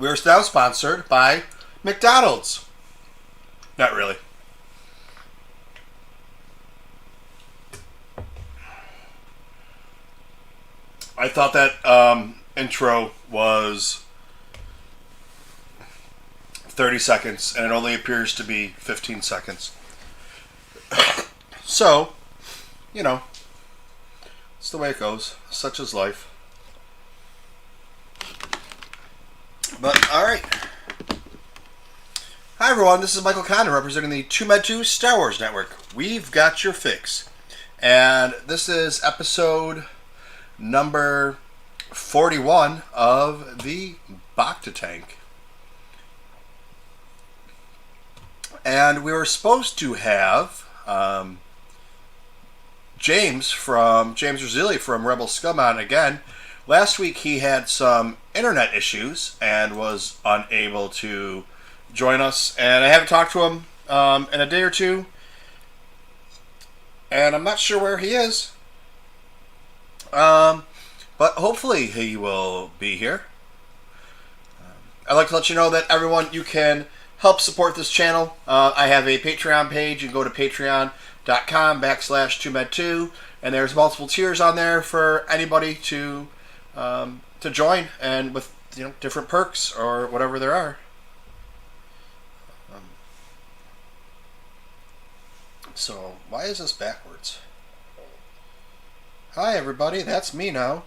We're now sponsored by McDonald's. Not really. I thought that intro was 30 seconds, and it only appears to be 15 seconds. So, you know, it's the way it goes. Such is life. But, alright. Hi everyone, this is Michael Condon representing the TooMedToo's Star Wars Network. We've got your fix. And this is episode number 41 of the Bacta tank. And we were supposed to have James Rosili from Rebel Scum on again. Last week he had some internet issues and was unable to join us. And I haven't talked to him in a day or two. And I'm not sure where he is. But hopefully he will be here. I'd like to let you know that everyone, you can help support this channel. I have a Patreon page. You can go to patreon.com/TooMedToo, and there's multiple tiers on there for anybody to join, and with different perks or whatever there are. So why is this backwards? Hi everybody, that's me now.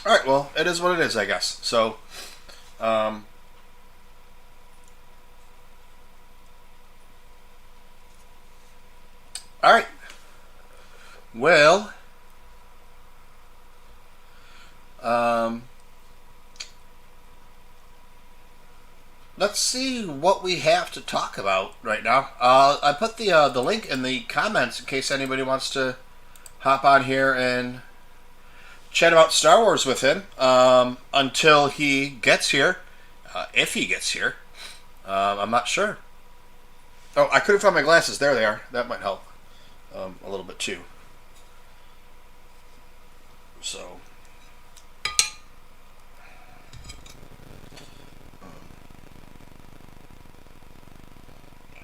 Alright, well, it is what it is, I guess. So, alright. Well, let's see what we have to talk about right now. I put the link in the comments in case anybody wants to hop on here and chat about Star Wars with him until he gets here, if he gets here. I'm not sure. Oh, I couldn't find my glasses. There they are. That might help a little bit too. So,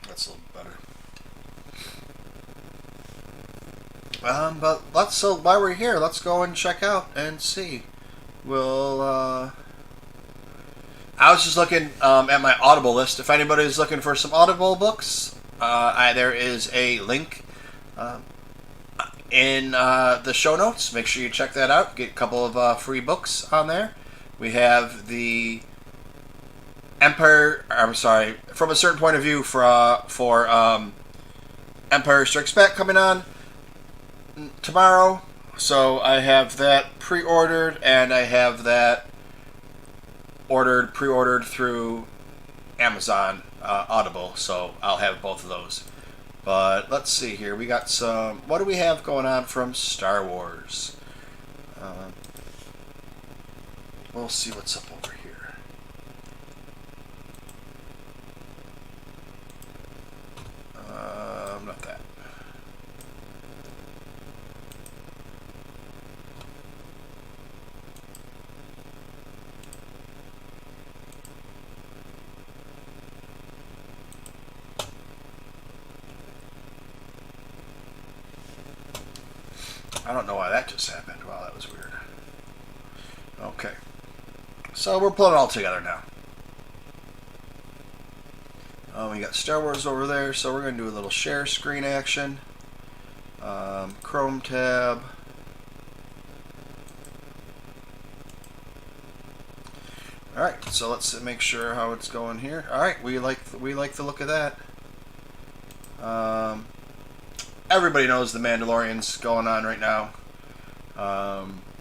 that's a little better. But while we're here, let's go and check out and see. We'll, I was just looking at my Audible list. If anybody's looking for some Audible books, there is a link in the show notes. Make sure you check that out. Get a couple of free books on there. We have the From a Certain Point of View for Empire Strikes Back coming on tomorrow. So I have that pre-ordered, and I have that pre-ordered through Amazon Audible. So I'll have both of those. But let's see here. We got some. What do we have going on from Star Wars? We'll see what's up over here. Not that. I don't know why that just happened. Wow, that was weird. Okay. So we're pulling it all together now. We got Star Wars over there, so we're going to do a little share screen action. Chrome tab. Alright, so let's make sure how it's going here. Alright, we like the look of that. Everybody knows the Mandalorian's going on right now.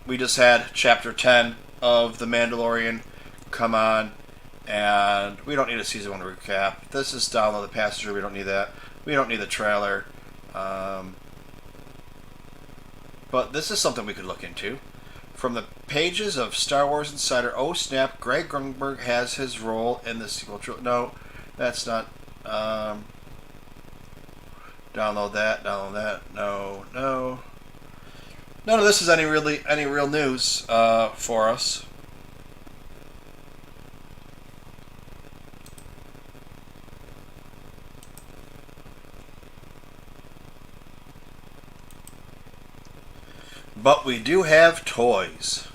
We just had Chapter 10 of The Mandalorian come on, and we don't need a Season 1 recap. This is Download the Passenger. We don't need that. We don't need the trailer. But this is something we could look into. From the pages of Star Wars Insider, oh snap, Greg Grunberg has his role in the sequel trilogy. No, that's not... Download that. Download that. No, no. None of this is any real news for us. But we do have toys.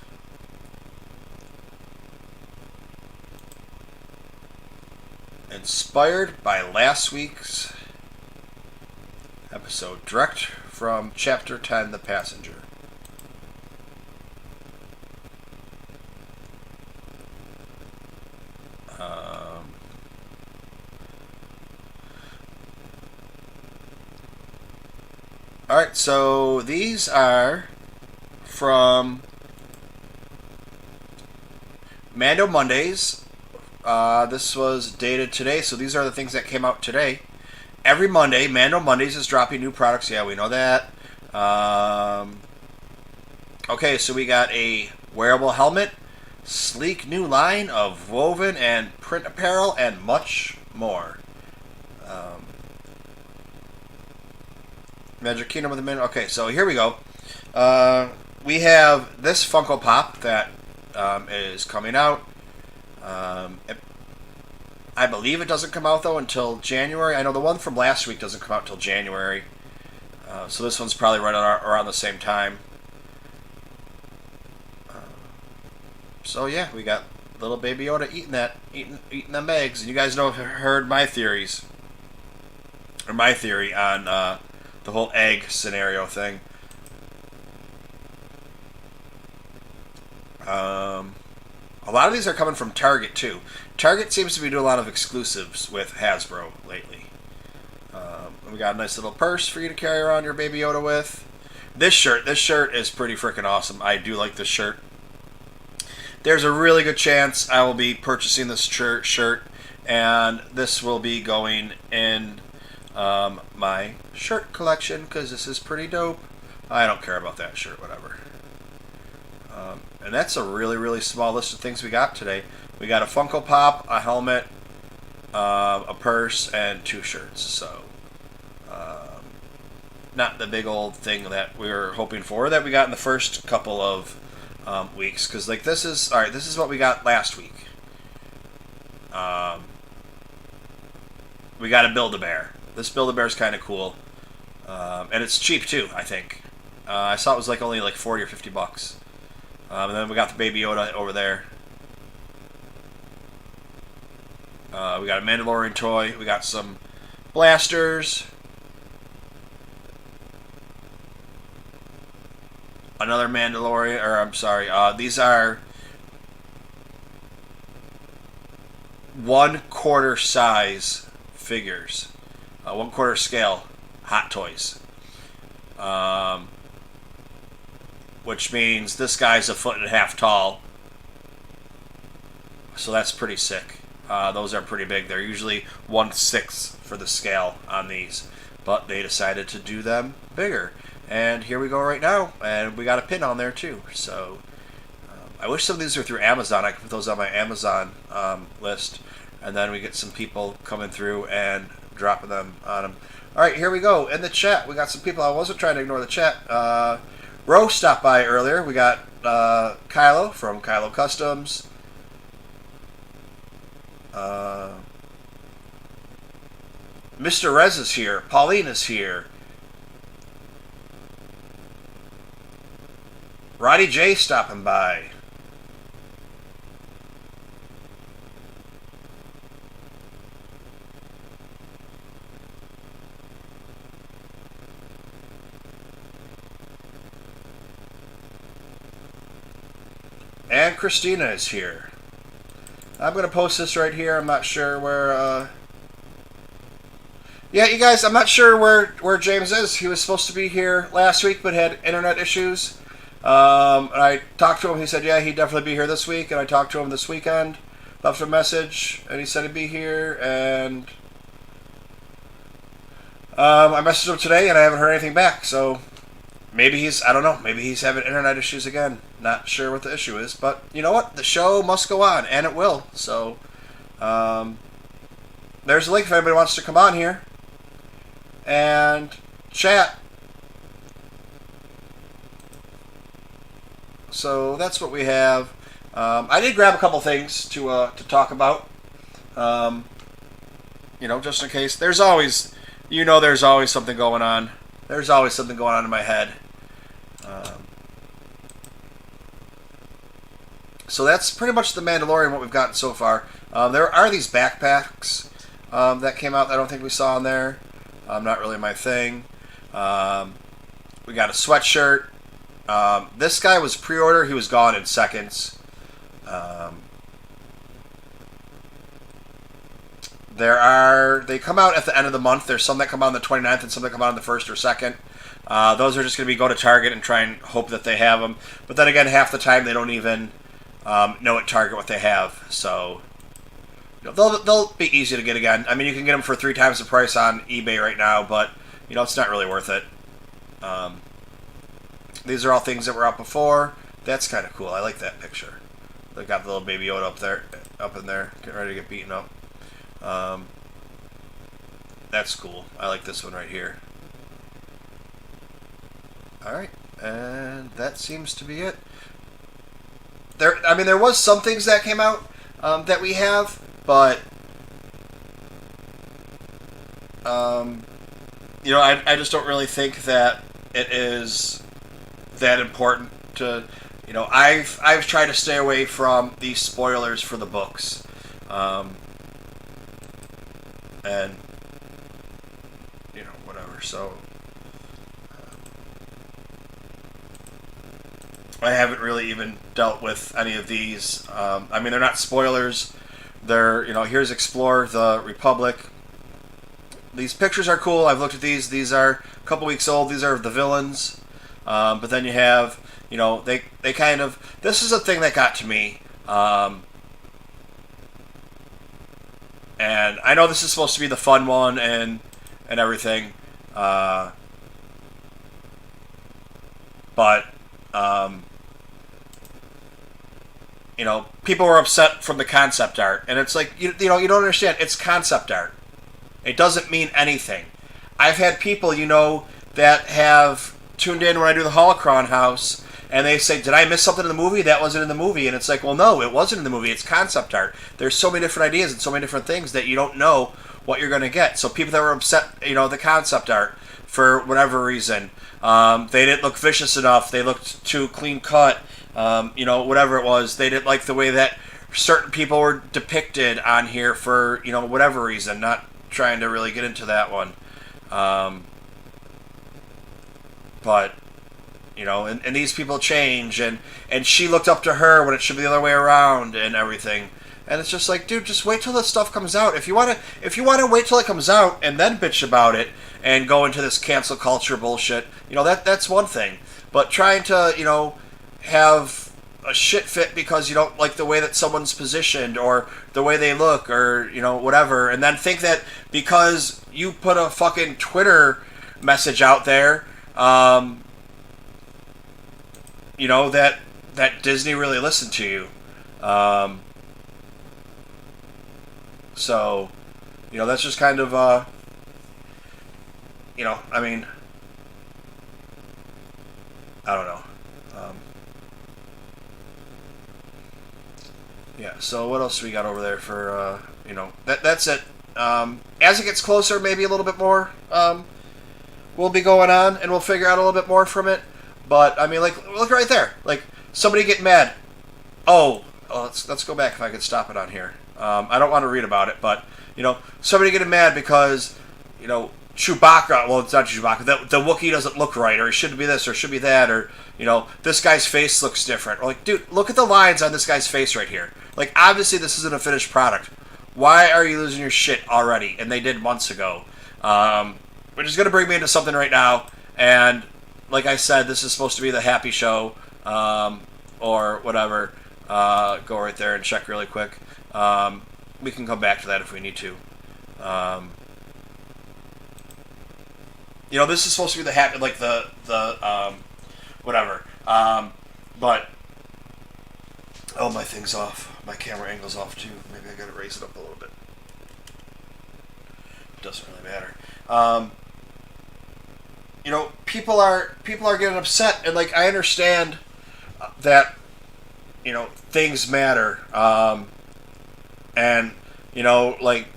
Inspired by last week's episode, direct from Chapter 10, The Passenger. Alright, so these are from Mando Mondays. This was dated today, so these are the things that came out today. Every Monday, Mando Mondays is dropping new products. Yeah, we know that. Okay, so we got a wearable helmet, sleek new line of woven and print apparel, and much more. Magic Kingdom of the Minute. Okay, so here we go. We have this Funko Pop that is coming out. I believe it doesn't come out, though, until January. I know the one from last week doesn't come out until January. So this one's probably right around the same time. So yeah, we got little Baby Yoda eating them eggs. And you guys know, heard my theories. Or my theory on the whole egg scenario thing. A lot of these are coming from Target, too. Target seems to be doing a lot of exclusives with Hasbro lately. We got a nice little purse for you to carry around your Baby Yoda with. This shirt is pretty freaking awesome. I do like this shirt. There's a really good chance I will be purchasing this shirt, and this will be going in my shirt collection, because this is pretty dope. I don't care about that shirt, whatever. And that's a really small list of things we got today. We got a Funko Pop, a helmet, a purse, and 2 shirts. So, not the big old thing that we were hoping for that we got in the first couple of weeks. Because like this is what we got last week. We got a Build-A-Bear. This Build-A-Bear is kind of cool, and it's cheap too. I think I saw it was only like 40 or 50 bucks. And then we got the Baby Yoda over there. We got a Mandalorian toy. We got some blasters. Another Mandalorian, or I'm sorry, these are 1/4 size figures. 1/4 scale Hot Toys. Which means this guy's 1.5 feet tall. So that's pretty sick. Those are pretty big. They're usually 1/6 for the scale on these. But they decided to do them bigger. And here we go right now. And we got a pin on there too. So I wish some of these were through Amazon. I could put those on my Amazon list. And then we get some people coming through and dropping them on them. Alright, here we go. In the chat, we got some people. I wasn't trying to ignore the chat. Ro stopped by earlier. We got Kylo from Kylo Customs. Mr. Rez is here. Pauline is here. Roddy J stopping by. And Christina is here. I'm going to post this right here. I'm not sure where... Yeah, you guys, I'm not sure where James is. He was supposed to be here last week, but had internet issues. And I talked to him. He said, yeah, he'd definitely be here this week. And I talked to him this weekend. Left a message, and he said he'd be here. And I messaged him today, and I haven't heard anything back. So maybe I don't know. Maybe he's having internet issues again. Not sure what the issue is. But you know what? The show must go on, and it will. So there's a link if anybody wants to come on here and chat. So that's what we have. I did grab a couple things to talk about. Just in case. There's always something going on. There's always something going on in my head. So that's pretty much the Mandalorian, what we've gotten so far. There are these backpacks that came out that I don't think we saw in there. Not really my thing. We got a sweatshirt. This guy was pre-order. He was gone in seconds. They come out at the end of the month. There's some that come out on the 29th and some that come out on the 1st or 2nd. Those are just going to be go to Target and try and hope that they have them. But then again, half the time they don't even know at Target what they have. So they'll be easy to get again. I mean, you can get them for 3 times the price on eBay right now, but it's not really worth it. These are all things that were out before. That's kind of cool. I like that picture. They got the little baby Yoda up in there, getting ready to get beaten up. That's cool. I like this one right here. Alright, and that seems to be it. There was some things that came out that we have, but I just don't really think that it is that important to, I've tried to stay away from these spoilers for the books. And whatever. So I haven't really even dealt with any of these. They're not spoilers. They're here's Explore the Republic. These pictures are cool. I've looked at these. These are a couple weeks old. These are the villains. But then you have they kind of, this is a thing that got to me. And I know this is supposed to be the fun one and everything, but people were upset from the concept art, and it's like you don't understand. It's concept art. It doesn't mean anything. I've had people that have tuned in when I do the Holocron House. And they say, did I miss something in the movie? That wasn't in the movie. And it's like, well, no, it wasn't in the movie. It's concept art. There's so many different ideas and so many different things that you don't know what you're going to get. So people that were upset, the concept art, for whatever reason, they didn't look vicious enough. They looked too clean cut. Whatever it was. They didn't like the way that certain people were depicted on here for, whatever reason. Not trying to really get into that one. But... and these people change, and she looked up to her when it should be the other way around, and everything. And it's just like, dude, just wait till this stuff comes out. If you wanna wait till it comes out and then bitch about it and go into this cancel culture bullshit, that's one thing. But trying to, have a shit fit because you don't like the way that someone's positioned or the way they look or whatever, and then think that because you put a fucking Twitter message out there, that Disney really listened to you. So, that's just kind of, I don't know. Yeah, so what else we got over there for, that's it. As it gets closer, maybe a little bit more, will be going on, and we'll figure out a little bit more from it. But look right there. Like, somebody get mad. Let's go back if I could stop it on here. I don't want to read about it, but somebody getting mad because Chewbacca. Well, it's not Chewbacca. The Wookiee doesn't look right, or it should be this, or it should be that, or this guy's face looks different. Or like, dude, look at the lines on this guy's face right here. Like, obviously this isn't a finished product. Why are you losing your shit already? And they did months ago. Which is gonna bring me into something right now, and. Like I said, this is supposed to be the happy show, or whatever. Go right there and check really quick. We can come back to that if we need to. This is supposed to be the happy, like the whatever. But my thing's off. My camera angle's off too. Maybe I gotta raise it up a little bit. Doesn't really matter. people are getting upset, and like I understand that things matter, and like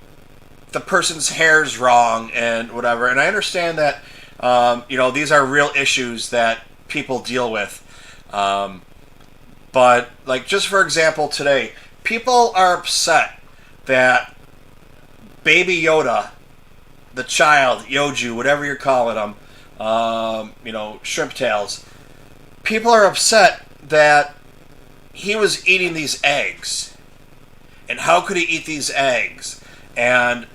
the person's hair's wrong and whatever, and I understand that these are real issues that people deal with, but like just for example today, people are upset that Baby Yoda, the child, Yoju, whatever you're calling him, shrimp tails. People are upset that he was eating these eggs. And how could he eat these eggs? And,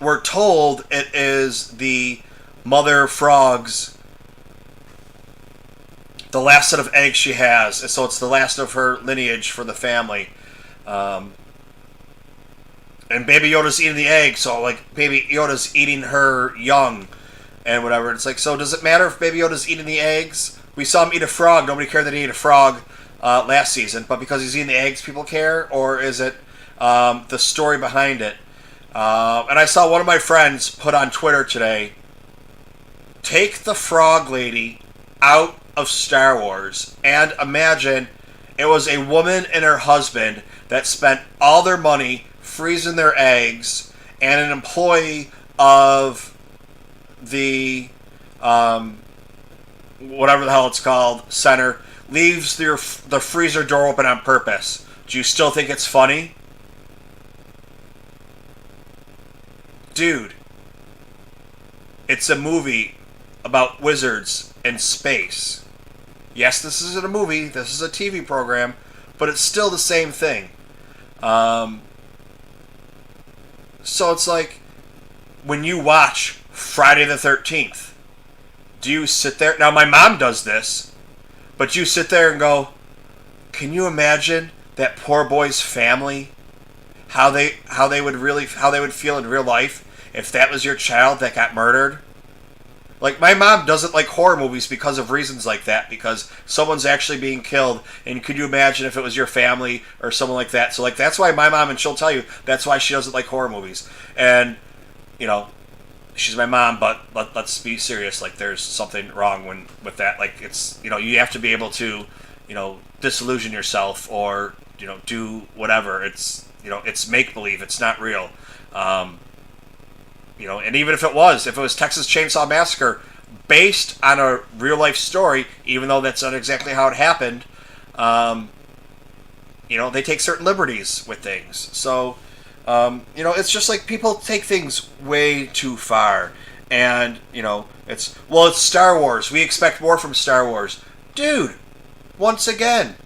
we're told it is the mother frog's, the last set of eggs she has. So it's the last of her lineage for the family. And Baby Yoda's eating the egg, so like Baby Yoda's eating her young and whatever. It's like, so does it matter if Baby Yoda's eating the eggs? We saw him eat a frog. Nobody cared that he ate a frog last season, but because he's eating the eggs, people care? Or is it the story behind it? And I saw one of my friends put on Twitter today, take the frog lady out of Star Wars and imagine it was a woman and her husband that spent all their money freezing their eggs, and an employee of the whatever the hell it's called center leaves the freezer door open on purpose. Do you still think it's funny? Dude, it's a movie about wizards in space. Yes, this isn't a movie, this is a TV program, but it's still the same thing. So it's like, when you watch Friday the 13th, do you sit there? Now, my mom does this, but you sit there and go, can you imagine that poor boy's family? How they would feel in real life if that was your child that got murdered? Like, my mom doesn't like horror movies because of reasons like that, because someone's actually being killed, and could you imagine if it was your family or someone like that? So, like, that's why my mom, and she'll tell you, that's why she doesn't like horror movies. And, she's my mom, but let's be serious, like, there's something wrong with that. Like, it's, you have to be able to, disillusion yourself or, do whatever. It's, it's make-believe, it's not real. And even if it was Texas Chainsaw Massacre, based on a real life story, even though that's not exactly how it happened, they take certain liberties with things. So, it's just like people take things way too far. And, it's Star Wars. We expect more from Star Wars. Dude, once again,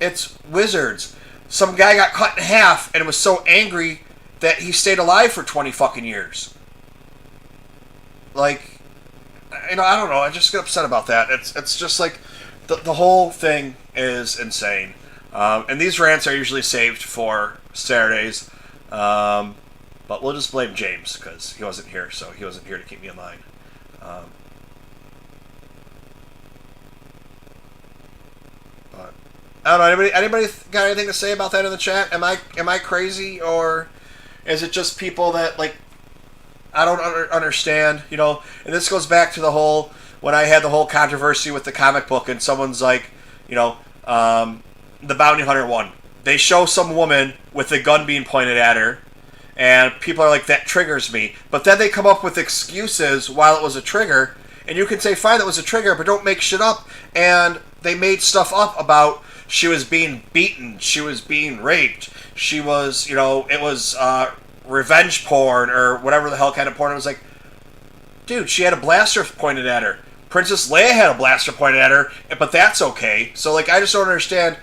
it's wizards. Some guy got cut in half and was so angry that he stayed alive for 20 fucking years. Like, I don't know. I just get upset about that. It's just like the whole thing is insane. And these rants are usually saved for Saturdays. But we'll just blame James because he wasn't here, so he wasn't here to keep me in line. But I don't know. Anybody got anything to say about that in the chat? Am I crazy, or is it just people that like I don't understand? And this goes back to the whole when I had the whole controversy with the comic book, and someone's like, the Bounty Hunter one. They show some woman with a gun being pointed at her, and people are like, that triggers me. But then they come up with excuses while it was a trigger, and you can say, fine, that was a trigger, but don't make shit up. And they made stuff up about she was being beaten, she was being raped, she was, it was revenge porn, or whatever the hell kind of porn. It was like, dude, she had a blaster pointed at her. Princess Leia had a blaster pointed at her, but that's okay. So, like, I just don't understand.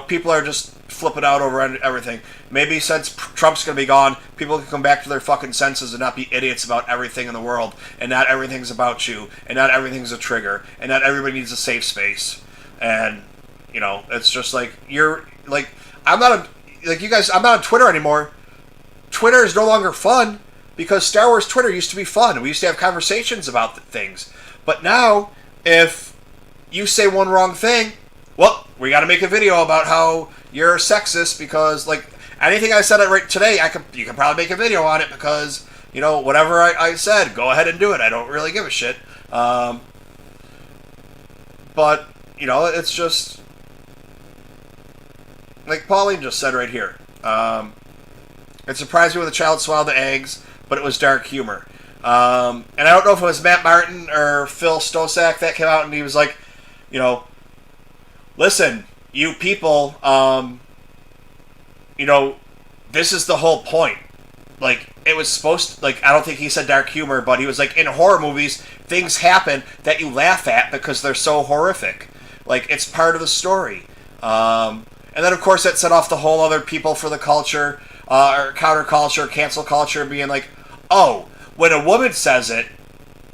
People are just flipping out over everything. Maybe since Trump's going to be gone, people can come back to their fucking senses and not be idiots about everything in the world, and not everything's about you, and not everything's a trigger, and not everybody needs a safe space. And, it's just like, you're, like, I'm not on Twitter anymore. Twitter is no longer fun, because Star Wars Twitter used to be fun. We used to have conversations about things. But now, if you say one wrong thing, well, we got to make a video about how you're sexist, because, like, anything I said right today, you can probably make a video on it, because, whatever I said, go ahead and do it. I don't really give a shit. But, it's just, like Pauline just said right here. It surprised me when the child swallowed the eggs, but it was dark humor. And I don't know if it was Matt Martin or Phil Stosak that came out and he was like, listen, you people, this is the whole point. Like, it was supposed to, like, I don't think he said dark humor, but he was like, in horror movies, things happen that you laugh at because they're so horrific. Like, it's part of the story. And then, of course, that set off the whole other people for the culture, or counterculture, cancel culture, being like, oh, when a woman says it,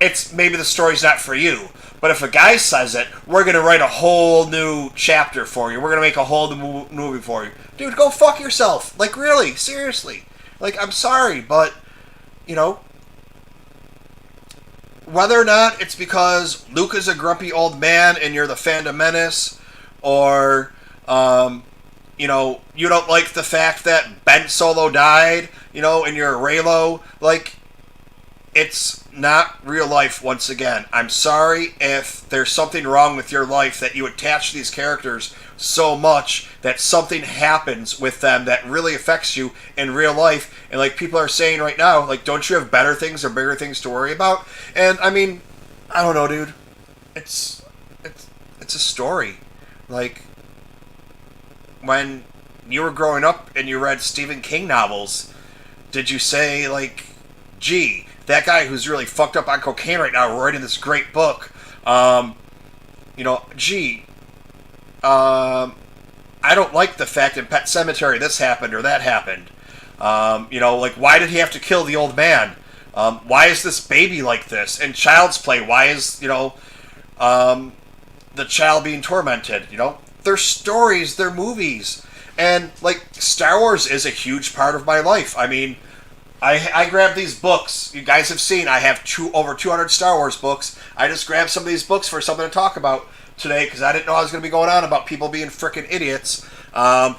it's maybe the story's not for you. But if a guy says it, we're going to write a whole new chapter for you. We're going to make a whole new movie for you. Dude, go fuck yourself. Like, really? Seriously. Like, I'm sorry, but, whether or not it's because Luke is a grumpy old man and you're the fandom menace, or, you don't like the fact that Ben Solo died, and you're a Reylo, like, it's not real life once again. I'm sorry if there's something wrong with your life that you attach to these characters so much that something happens with them that really affects you in real life. And like people are saying right now, like, don't you have better things or bigger things to worry about? And I mean, I don't know, dude. It's a story. Like, when you were growing up and you read Stephen King novels, did you say, like, gee, that guy who's really fucked up on cocaine right now writing this great book, gee, I don't like the fact in Pet Sematary this happened or that happened. Like, why did he have to kill the old man? Why is this baby like this? And Child's Play, why is, the child being tormented? They're stories, they're movies. And, like, Star Wars is a huge part of my life. I mean, I grabbed these books. You guys have seen I have over 200 Star Wars books. I just grabbed some of these books for something to talk about today because I didn't know I was going to be going on about people being frickin' idiots. I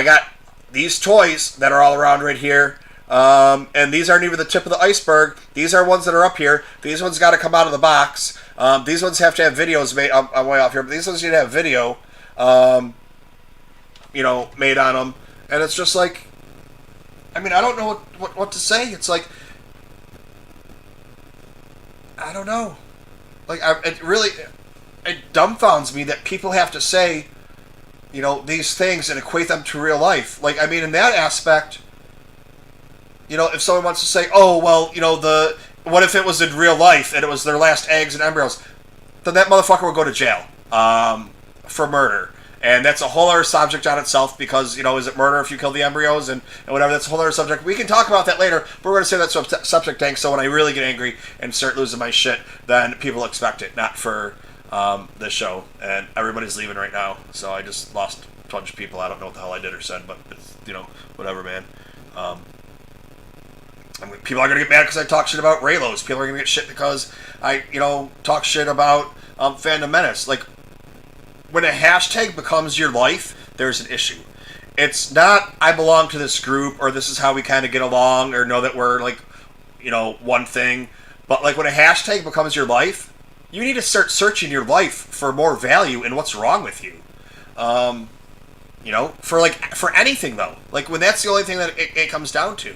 got these toys that are all around right here. And these aren't even the tip of the iceberg. These are ones that are up here. These ones got to come out of the box. These ones have to have videos made. I'm way off here, but these ones need to have video, made on them. And it's just like, I mean, I don't know what to say. It's like, I don't know. Like, it dumbfounds me that people have to say, these things and equate them to real life. Like, I mean, in that aspect, if someone wants to say, oh, well, what if it was in real life and it was their last eggs and embryos? Then that motherfucker will go to jail for murder. And that's a whole other subject on itself because, is it murder if you kill the embryos and whatever? That's a whole other subject. We can talk about that later, but we're going to say that subject tank so when I really get angry and start losing my shit, then people expect it, not for this show. And everybody's leaving right now, so I just lost a bunch of people. I don't know what the hell I did or said, but it's, whatever, man. People are going to get mad because I talk shit about Reylos. People are going to get shit because I, talk shit about Fandom Menace. Like, when a hashtag becomes your life, there's an issue. It's not, I belong to this group, or this is how we kind of get along, or know that we're, like, one thing. But, like, when a hashtag becomes your life, you need to start searching your life for more value in what's wrong with you. For anything, though. Like, when that's the only thing that it comes down to.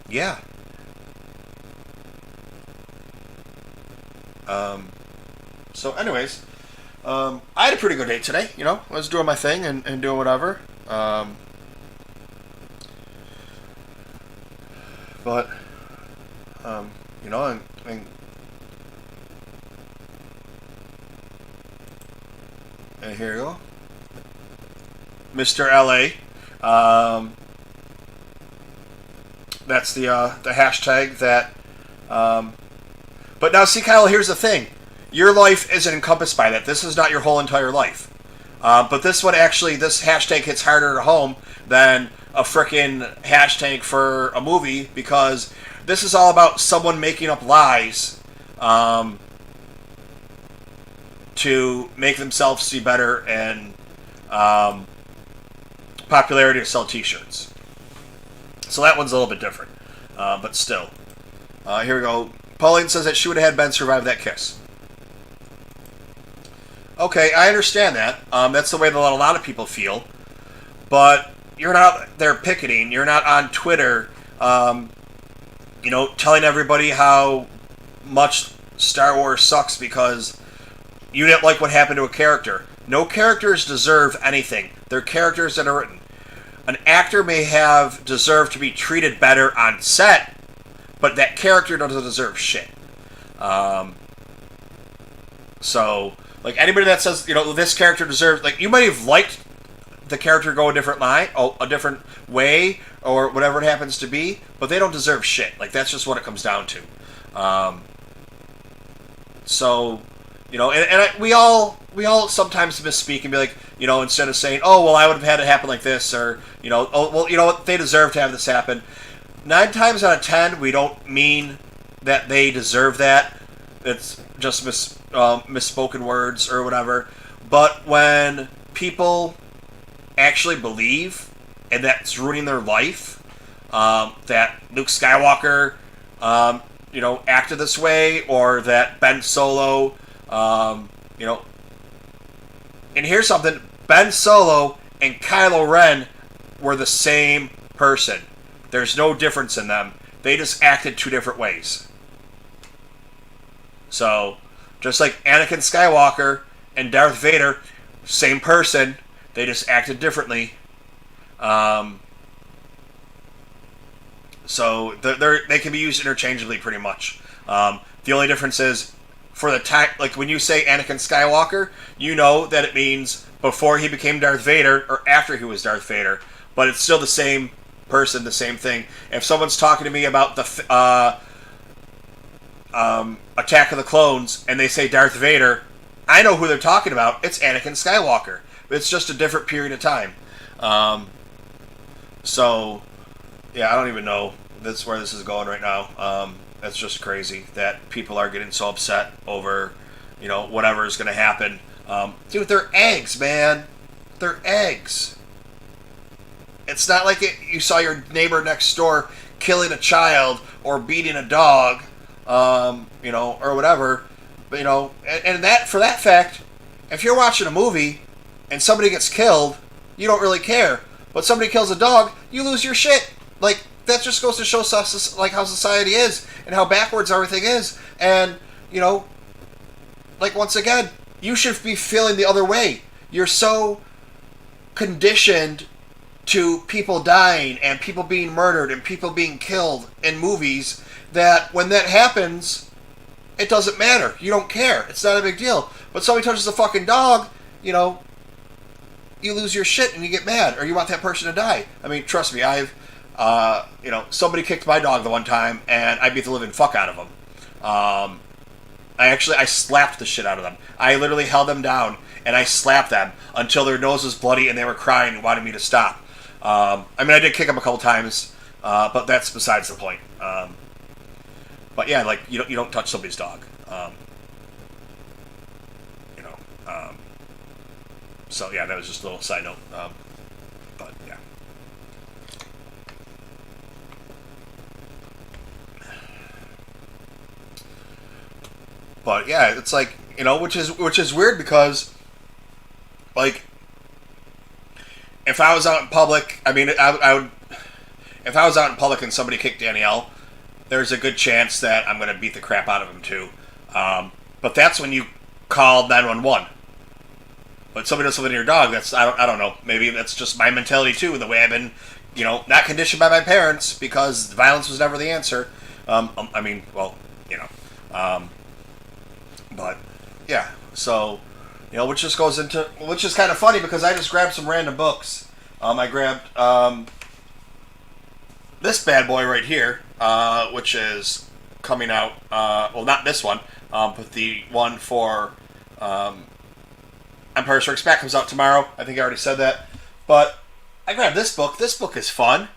Yeah. So anyways, I had a pretty good day today, I was doing my thing and doing whatever, but, and here you go, Mr. LA, that's the hashtag that, but now see, Kyle, here's the thing. Your life isn't encompassed by that. This is not your whole entire life. But this hashtag hits harder to home than a frickin' hashtag for a movie because this is all about someone making up lies to make themselves see better and popularity to sell t-shirts. So that one's a little bit different. But still. Here we go. Pauline says that she would have had Ben survive that kiss. Okay, I understand that. That's the way that a lot of people feel. But you're not there picketing. You're not on Twitter, telling everybody how much Star Wars sucks because you didn't like what happened to a character. No characters deserve anything. They're characters that are written. An actor may have deserved to be treated better on set, but that character doesn't deserve shit. So, like, anybody that says, this character deserves, like, you might have liked the character go a different way, or whatever it happens to be, but they don't deserve shit. Like, that's just what it comes down to. We all sometimes misspeak and be like, instead of saying, oh, well, I would have had it happen like this, or, oh, well, you know what, they deserve to have this happen. 9 times out of 10, we don't mean that they deserve that. It's just misspoken words or whatever. But when people actually believe, and that's ruining their life, that Luke Skywalker, acted this way, or that Ben Solo, and here's something, Ben Solo and Kylo Ren were the same person. There's no difference in them. They just acted 2 different ways. So, just like Anakin Skywalker and Darth Vader, same person, they just acted differently. So they can be used interchangeably pretty much. The only difference is, for the time, like when you say Anakin Skywalker, you know that it means before he became Darth Vader or after he was Darth Vader, but it's still the same person, the same thing. If someone's talking to me about the Attack of the Clones and they say Darth Vader, I know who they're talking about. It's Anakin Skywalker. It's just a different period of time. So, yeah, I don't even know where this is going right now. It's just crazy that people are getting so upset over, whatever is going to happen. Dude, they're eggs, man. They're eggs. It's not like you saw your neighbor next door killing a child or beating a dog, or whatever. But, and that, for that fact, if you're watching a movie and somebody gets killed, you don't really care. But somebody kills a dog, you lose your shit. Like, that just goes to show us, like, how society is and how backwards everything is. And, like, once again, you should be feeling the other way. You're so conditioned to people dying and people being murdered and people being killed in movies that when that happens, it doesn't matter. You don't care. It's not a big deal. But somebody touches a fucking dog, you lose your shit and you get mad, or you want that person to die. I mean, trust me, I've, somebody kicked my dog the one time, and I beat the living fuck out of them. I slapped the shit out of them. I literally held them down, and I slapped them until their nose was bloody, and they were crying and wanted me to stop. I did kick them a couple times, but that's besides the point. But yeah, like, you don't touch somebody's dog. So yeah, that was just a little side note. But yeah. But yeah, it's like, which is weird because, like, if I was out in public, I would, if I was out in public and somebody kicked Danielle, there's a good chance that I'm going to beat the crap out of him too. But that's when you call 911. But somebody does something to your dog, I don't know. Maybe that's just my mentality too, the way I've been, not conditioned by my parents, because violence was never the answer. But yeah, so, which just goes into, which is kind of funny because I just grabbed some random books. I grabbed this bad boy right here, which is coming out, well, not this one, but the one for Empire Strikes Back comes out tomorrow. I think I already said that. But I grabbed this book. This book is fun.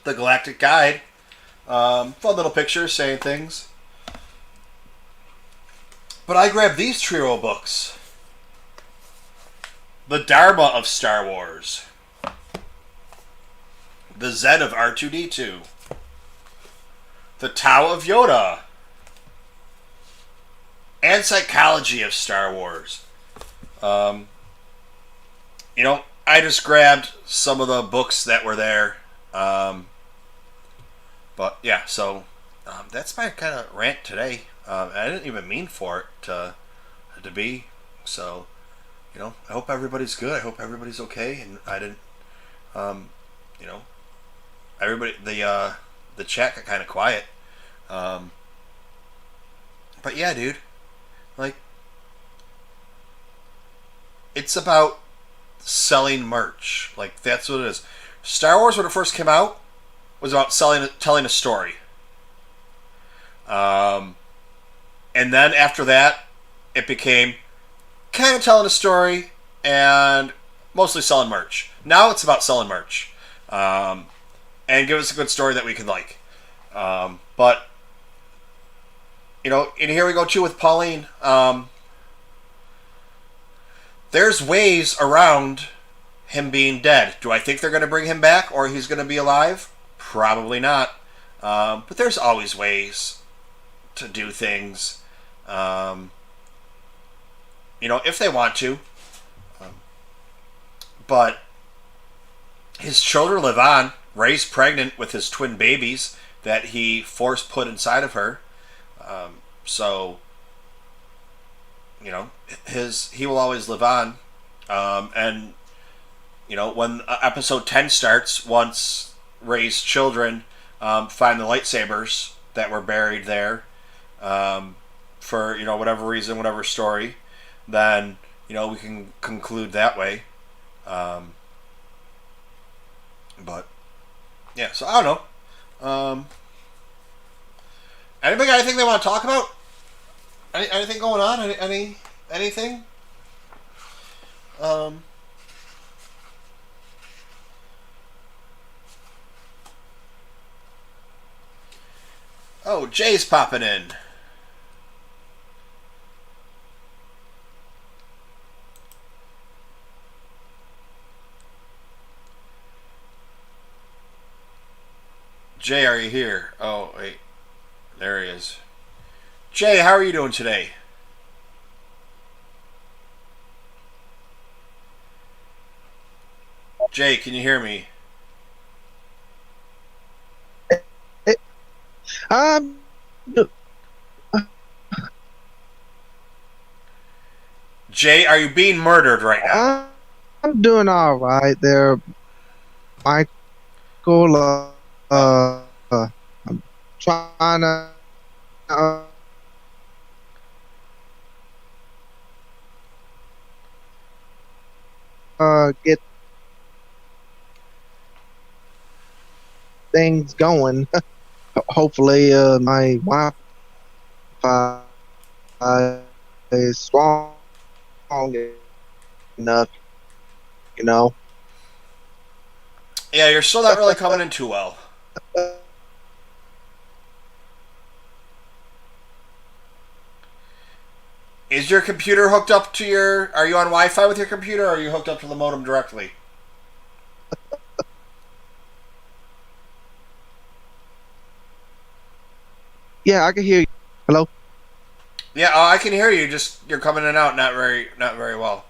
The Galactic Guide. Fun little pictures saying things. But I grabbed these trio books. The Dharma of Star Wars. the Zen of R2-D2, the Tao of Yoda, and Psychology of Star Wars. Um, I just grabbed some of the books that were there. But yeah, so that's my kind of rant today. I didn't even mean for it to be. So, I hope everybody's good. I hope everybody's okay. And I didn't, um, you know, everybody, the chat got kind of quiet. Um, but yeah, dude, like, it's about selling merch. Like, that's what it is. Star Wars, when it first came out, was about telling a story. And then after that, it became kind of telling a story and mostly selling merch. Now it's about selling merch. And give us a good story that we can like. But, and here we go too with Pauline. There's ways around him being dead. Do I think they're going to bring him back or he's going to be alive? Probably not. But there's always ways to do things. If they want to. But his children live on. Rey's pregnant with his twin babies that he force put inside of her. So, he will always live on. And, when episode 10 starts, once Rey's children find the lightsabers that were buried there, for, whatever reason, whatever story, then, we can conclude that way. But, yeah, so I don't know. Anybody got anything they want to talk about? Anything going on? Anything? Oh, Jay's popping in. Jay, are you here? Oh, wait. There he is. Jay, how are you doing today? Jay, can you hear me? Um, Jay, are you being murdered right now? I'm doing all right there, Michael. I'm trying to get things going. Hopefully, my Wi-Fi is strong enough. Yeah, you're still not really coming in too well. Is your computer hooked up to your... Are you on Wi-Fi with your computer, or are you hooked up to the modem directly? Yeah, I can hear you. Hello? Yeah, I can hear you. Just you're coming in and out, not very well.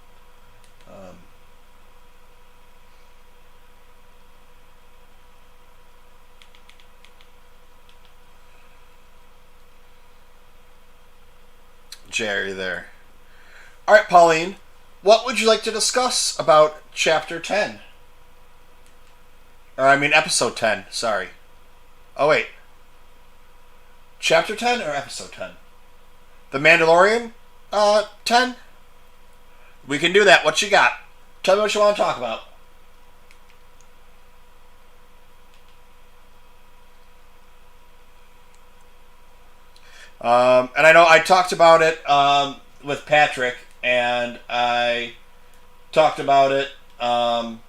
Jerry there. All right, Pauline, what would you like to discuss about Chapter 10? Or, I mean, Episode 10, sorry. Oh, wait. Chapter 10 or Episode 10? The Mandalorian 10? We can do that. What you got? Tell me what you want to talk about. And I know I talked about it with Patrick, and I talked about it on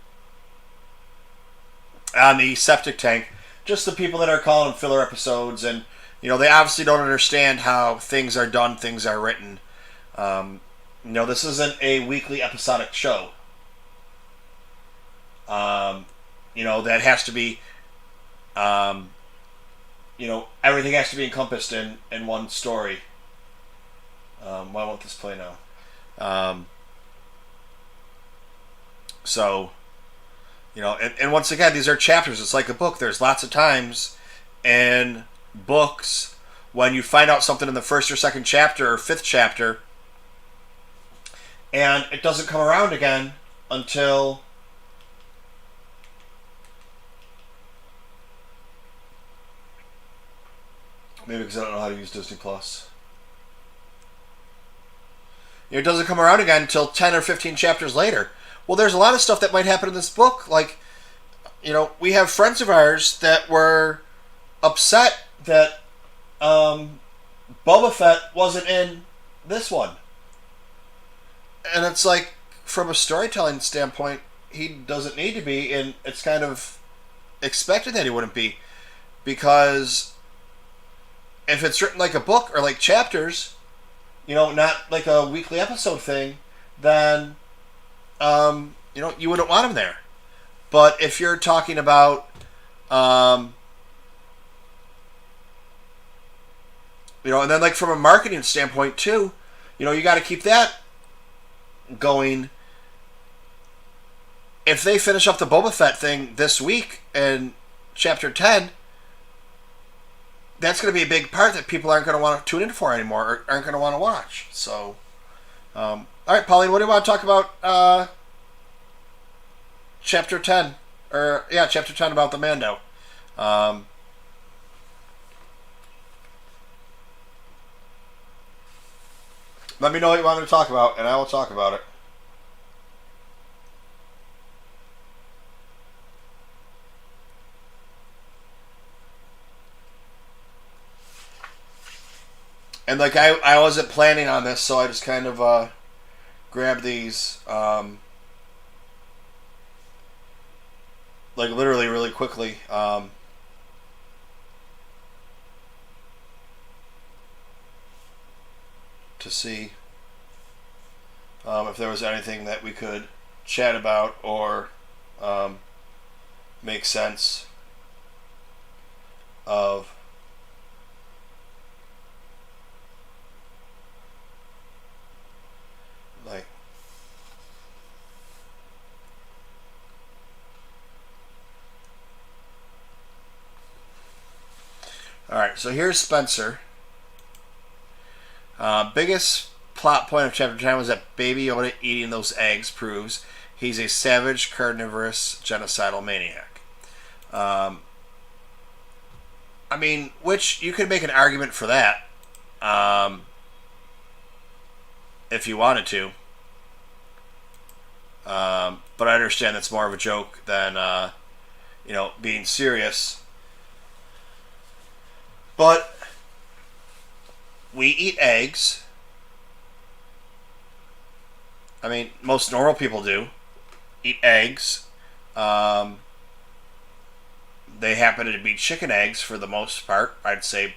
the septic tank. Just the people that are calling them filler episodes, and they obviously don't understand how things are done, things are written. This isn't a weekly episodic show. that has to be, um, everything has to be encompassed in one story. Why won't this play now? So, and once again, these are chapters. It's like a book. There's lots of times in books when you find out something in the first or second chapter or fifth chapter, and it doesn't come around again until maybe because I don't know how to use Disney Plus. It doesn't come around again until 10 or 15 chapters later. Well, there's a lot of stuff that might happen in this book. Like, we have friends of ours that were upset that Boba Fett wasn't in this one. And it's like, from a storytelling standpoint, he doesn't need to be, and it's kind of expected that he wouldn't be. Because if it's written like a book or like chapters, not like a weekly episode thing, then, you wouldn't want him there. But if you're talking about, and then like from a marketing standpoint too, you got to keep that going. If they finish up the Boba Fett thing this week in Chapter 10, that's going to be a big part that people aren't going to want to tune in for anymore, or aren't going to want to watch. So, all right, Pauline, what do you want to talk about? Chapter 10, Chapter 10 about the Mando. Let me know what you want me to talk about, and I will talk about it. And like I wasn't planning on this, so I just kind of grabbed these like literally really quickly. To see if there was anything that we could chat about or make sense of. Like, all right, so here's Spencer. Biggest plot point of Chapter 10 was that Baby Yoda eating those eggs proves he's a savage, carnivorous, genocidal maniac. Which you could make an argument for that. If you wanted to. But I understand that's more of a joke than, being serious. But we eat eggs. Most normal people do. Eat eggs. They happen to be chicken eggs for the most part. I'd say,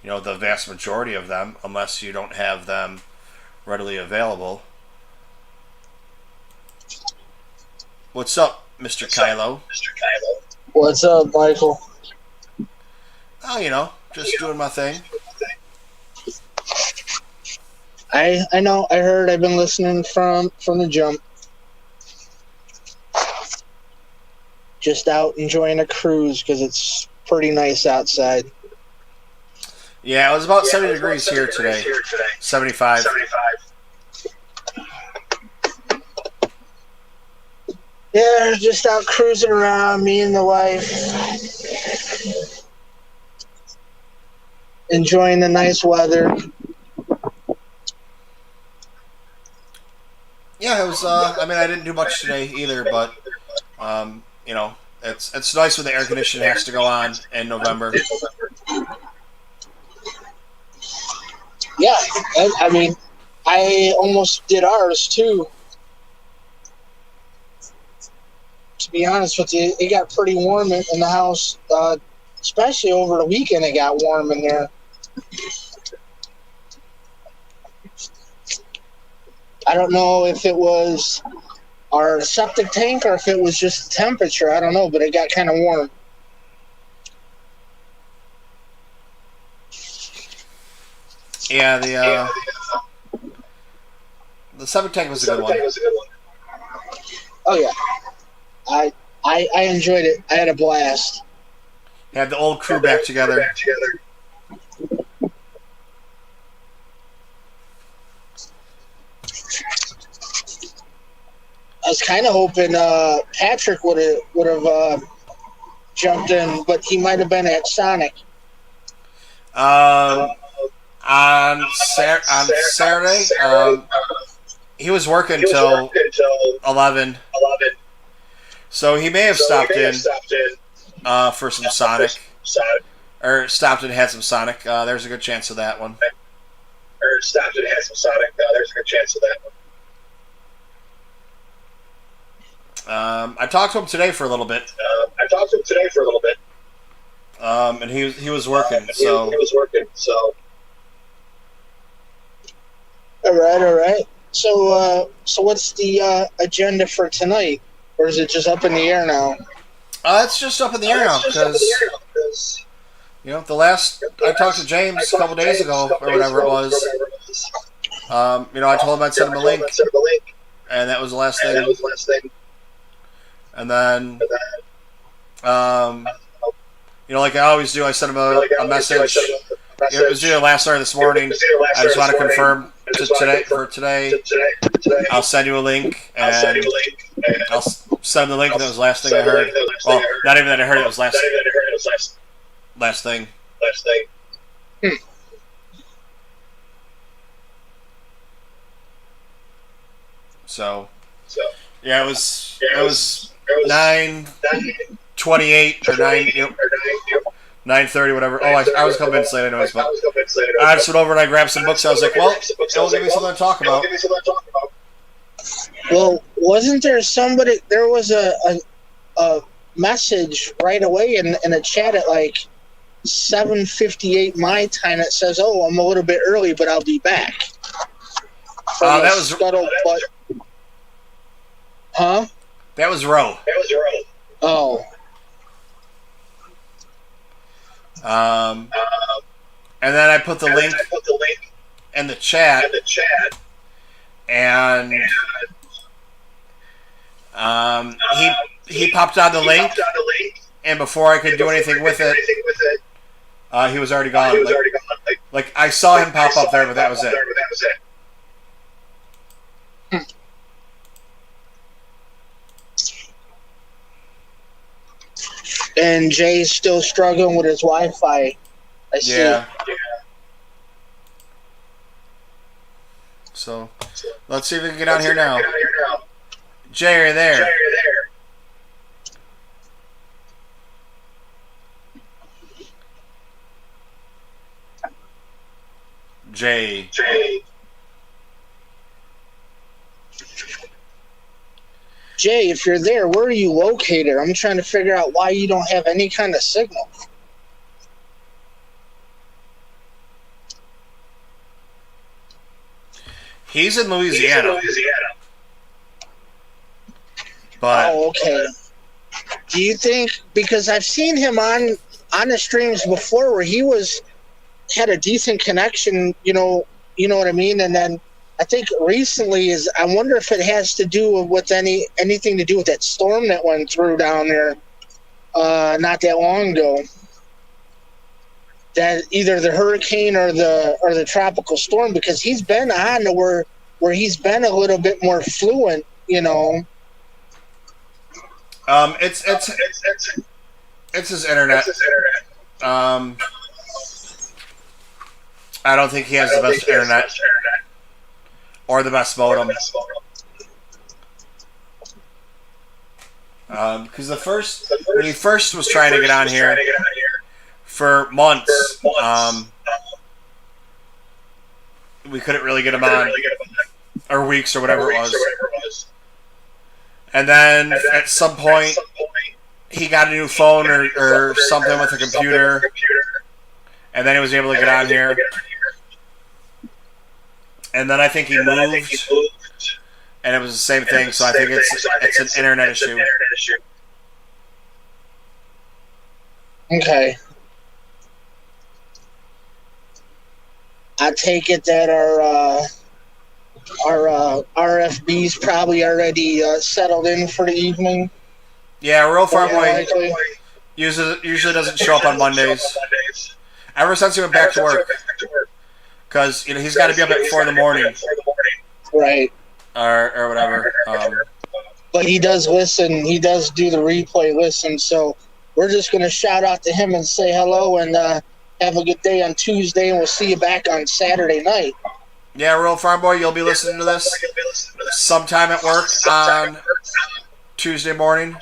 the vast majority of them, unless you don't have them readily available. What's up, Mr. Kylo? What's up, Michael? Oh, just doing my thing. I know. I heard. I've been listening from the jump. Just out enjoying a cruise because it's pretty nice outside. Yeah, it was about 70 degrees here today. 75. Yeah, just out cruising around, me and the wife. Enjoying the nice weather. Yeah, it was, I didn't do much today either, but, it's nice when the air conditioning has to go on in November. Yeah, I almost did ours too. To be honest with you, it got pretty warm in the house, especially over the weekend. It got warm in there. I don't know if it was our septic tank or if it was just the temperature. I don't know, but it got kind of warm. Yeah, the septic tank was a good one. Oh yeah, I enjoyed it. I had a blast. Had the old crew back together. I was kind of hoping Patrick would have jumped in, but he might have been at Sonic. On Saturday, he was working until 11, so he may have stopped in for some Sonic, or stopped and had some Sonic. There's a good chance of that one. I talked to him today for a little bit. And he was working. So All right. So what's the agenda for tonight, or is it just up in the air now? it's just up in the air now because the last I talked to James a couple days ago or whatever it was. I told him I'd send him a link, and that was the last thing. And then, like I always do, I sent him a message. It was due last night or this morning. I just want to confirm for today. I'll send you a link, and I'll send him the link. And that was the last thing I heard. Well, not even that I heard. It was last thing. So, yeah, it was 9:28 or 9:30, whatever. Oh, I was a couple minutes late, anyways, but I just went over and I grabbed some books. I was like, well, it'll give me something to talk about. Well, wasn't there somebody? There was a message right away in a chat at like 7:58 my time that says, "Oh, I'm a little bit early, but I'll be back." That was scuttlebutt. Huh? That was Roe. Oh. And then I put the link in the chat, and he popped on the link, and before I could do anything with it, he was already gone. Like I saw him pop up there, but that was it. And Jay's still struggling with his Wi-Fi. I see. Yeah. So, let's see if we can get on here now. Jay, are you there? Jay. Jay, if you're there, where are you located? I'm trying to figure out why you don't have any kind of signal. He's in Louisiana. But oh, okay. Do you think, because I've seen him on the streams before where he had a decent connection, you know what I mean? And then I think recently I wonder if it has to do with anything to do with that storm that went through down there not that long ago. That either the hurricane or the tropical storm, because he's been on to where he's been a little bit more fluent, It's his internet. I don't think he has the best internet or the best modem. Because when he first was trying to get on here for months, we couldn't really get him on, or weeks or whatever it was. And then at some point, he got a new phone or something with a computer, and then he was able to get on here. And then I think he moved, and it was the same thing. So I think it's an internet issue. Okay. I take it that our RFB's probably already settled in for the evening. Yeah, Real Farm Boy Likely. usually doesn't show up on Mondays. Ever since he went back to work, because he's got to be up at 4 in the morning, Right. or whatever. But he does listen. He does do the replay listen. So we're just going to shout out to him and say hello and have a good day on Tuesday. And we'll see you back on Saturday night. Yeah, Real Farm Boy, you'll be listening to this sometime at work on Tuesday morning.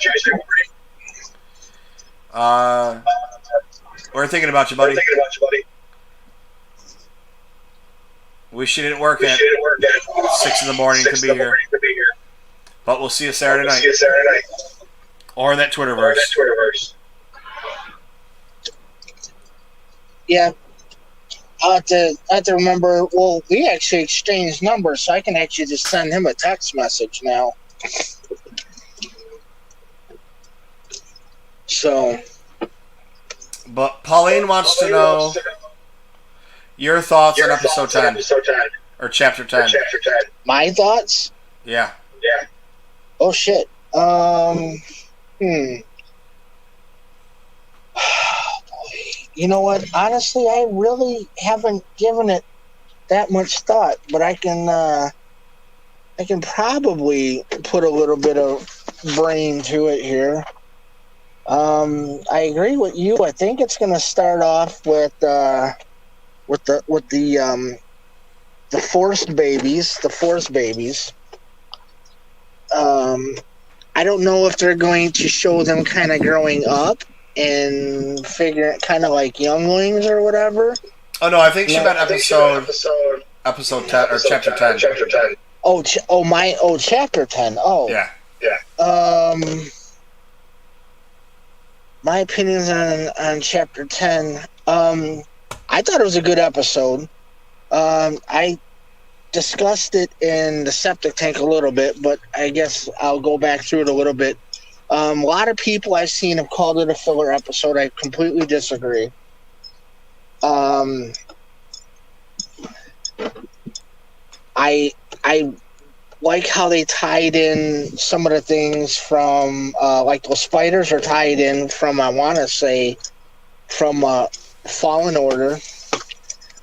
We're thinking about you, buddy. Wish you didn't work at 6 in the morning to be here. But we'll see you Saturday night. Or in that Twitterverse. Yeah. I have to remember. Well, we actually exchanged numbers, so I can actually just send him a text message now. So. But Pauline wants to know your thoughts on episode 10. Or chapter 10. My thoughts? Yeah. Oh, shit. You know what? Honestly, I really haven't given it that much thought, but I can probably put a little bit of brain to it here. I agree with you. I think it's going to start off with the forced babies. The forced babies. I don't know if they're going to show them kind of growing up and figure kind of like younglings or whatever. Oh no, I think she meant episode 10 or chapter 10. Chapter 10. Oh. Yeah. My opinions on chapter 10. I thought it was a good episode. I discussed it in the septic tank a little bit, but I guess I'll go back through it a little bit. A lot of people I've seen have called it a filler episode. I completely disagree. I like how they tied in some of the things from like those spiders are tied in from, I want to say, from Fallen Order,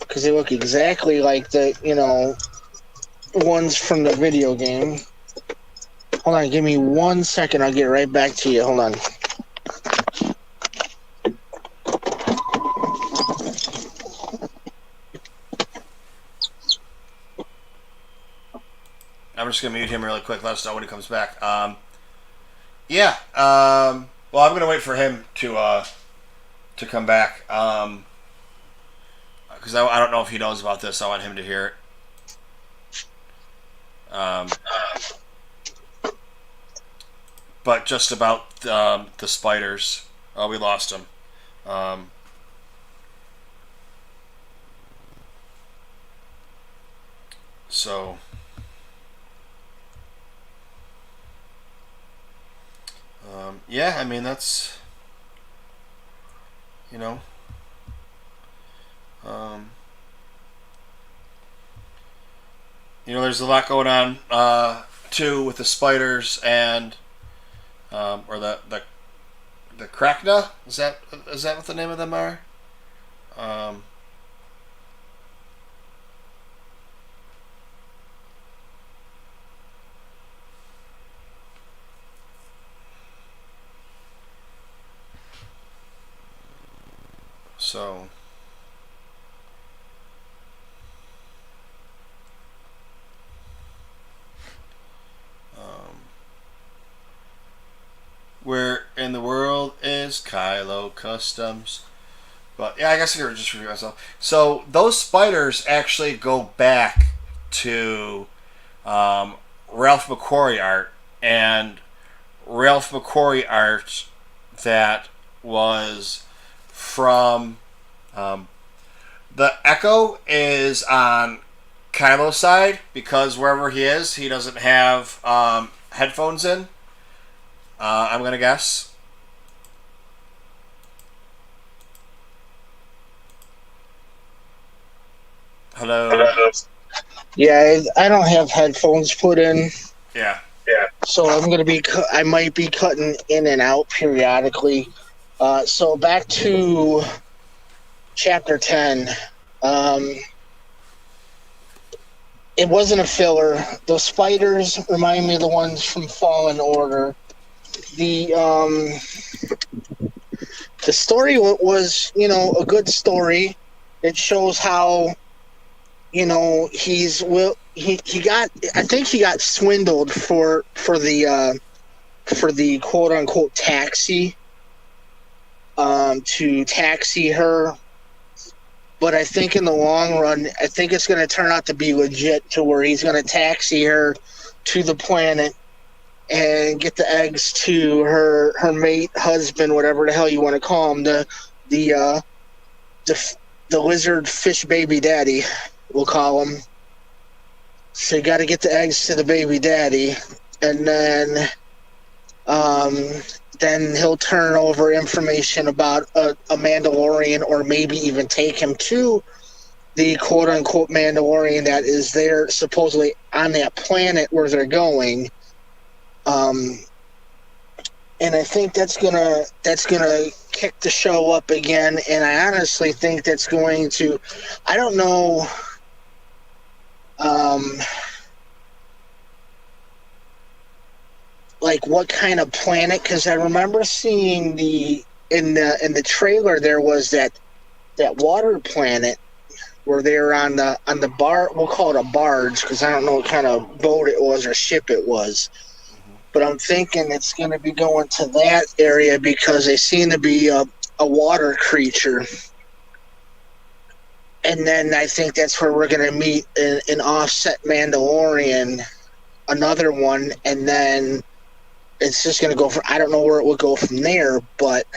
because they look exactly like the ones from the video game. Hold on, give me 1 second. I'll get right back to you. Hold on. I'm just going to mute him really quick. Let us know when he comes back. Well, I'm going to wait for him to come back. Because I don't know if he knows about this. I want him to hear it. But just about the spiders. We lost him. So... I mean, that's, there's a lot going on, too, with the spiders and, or the Krakna? Is that what the name of them are? So, where in the world is Kylo Customs? But yeah, I guess I could just review myself. So those spiders actually go back to Ralph McQuarrie art, and Ralph McQuarrie art that was from the Echo is on Kylo's side because wherever he is, he doesn't have headphones in. I'm gonna guess. Hello. Yeah, I don't have headphones put in. Yeah. So I might be cutting in and out periodically. So back to chapter 10. It wasn't a filler. Those spiders remind me of the ones from Fallen Order. The story was, a good story. It shows how, he got, I think he got swindled for the quote unquote taxi, to taxi her. But I think in the long run, I think it's going to turn out to be legit, to where he's going to taxi her to the planet and get the eggs to her mate, husband, whatever the hell you want to call him, the lizard fish baby daddy, we'll call him. So you got to get the eggs to the baby daddy, and then he'll turn over information about a Mandalorian, or maybe even take him to the quote-unquote Mandalorian that is there supposedly on that planet where they're going. And I think that's gonna kick the show up again. And I honestly think that's going to, I don't know, like what kind of planet, because I remember seeing in the trailer there was that water planet where they were on the bar. We'll call it a barge because I don't know what kind of boat it was or ship it was. But I'm thinking it's going to be going to that area because they seem to be a water creature. And then I think that's where we're going to meet an offset Mandalorian, another one, and then it's just going to go I don't know where it will go from there, but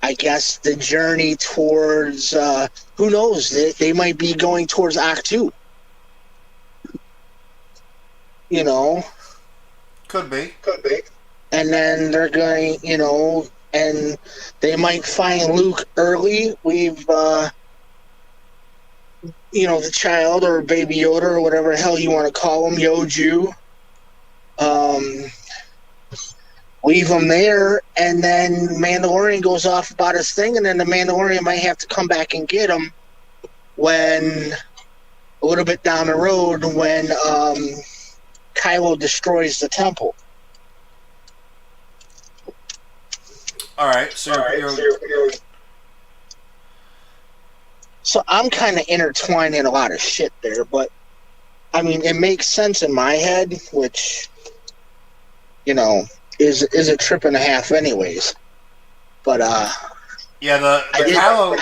I guess the journey towards, who knows, they might be going towards Actu. Could be. And then they're going, and they might find Luke early. We've, the child or Baby Yoda or whatever the hell you want to call him, Yoju. Leave him there, and then Mandalorian goes off about his thing, and then the Mandalorian might have to come back and get him when, a little bit down the road, when Kylo destroys the temple. All right, so So I'm kind of intertwined in a lot of shit there, but I mean, it makes sense in my head, which, is a trip and a half anyways. But yeah, the Kylo.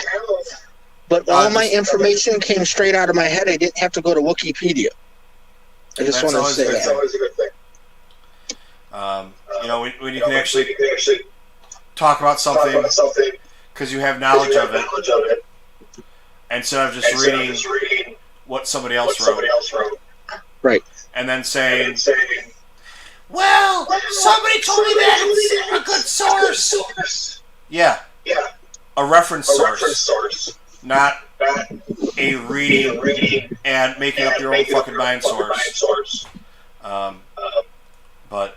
But all my information came straight out of my head. I didn't have to go to Wikipedia. I just want to say that. That's always a good thing. When you can actually talk about something because you have knowledge of it, instead of just reading what somebody else wrote. Right. And then saying, well, somebody told me that it's a good source. Yeah. A reference source. Not a reading and making up your own fucking mind source. But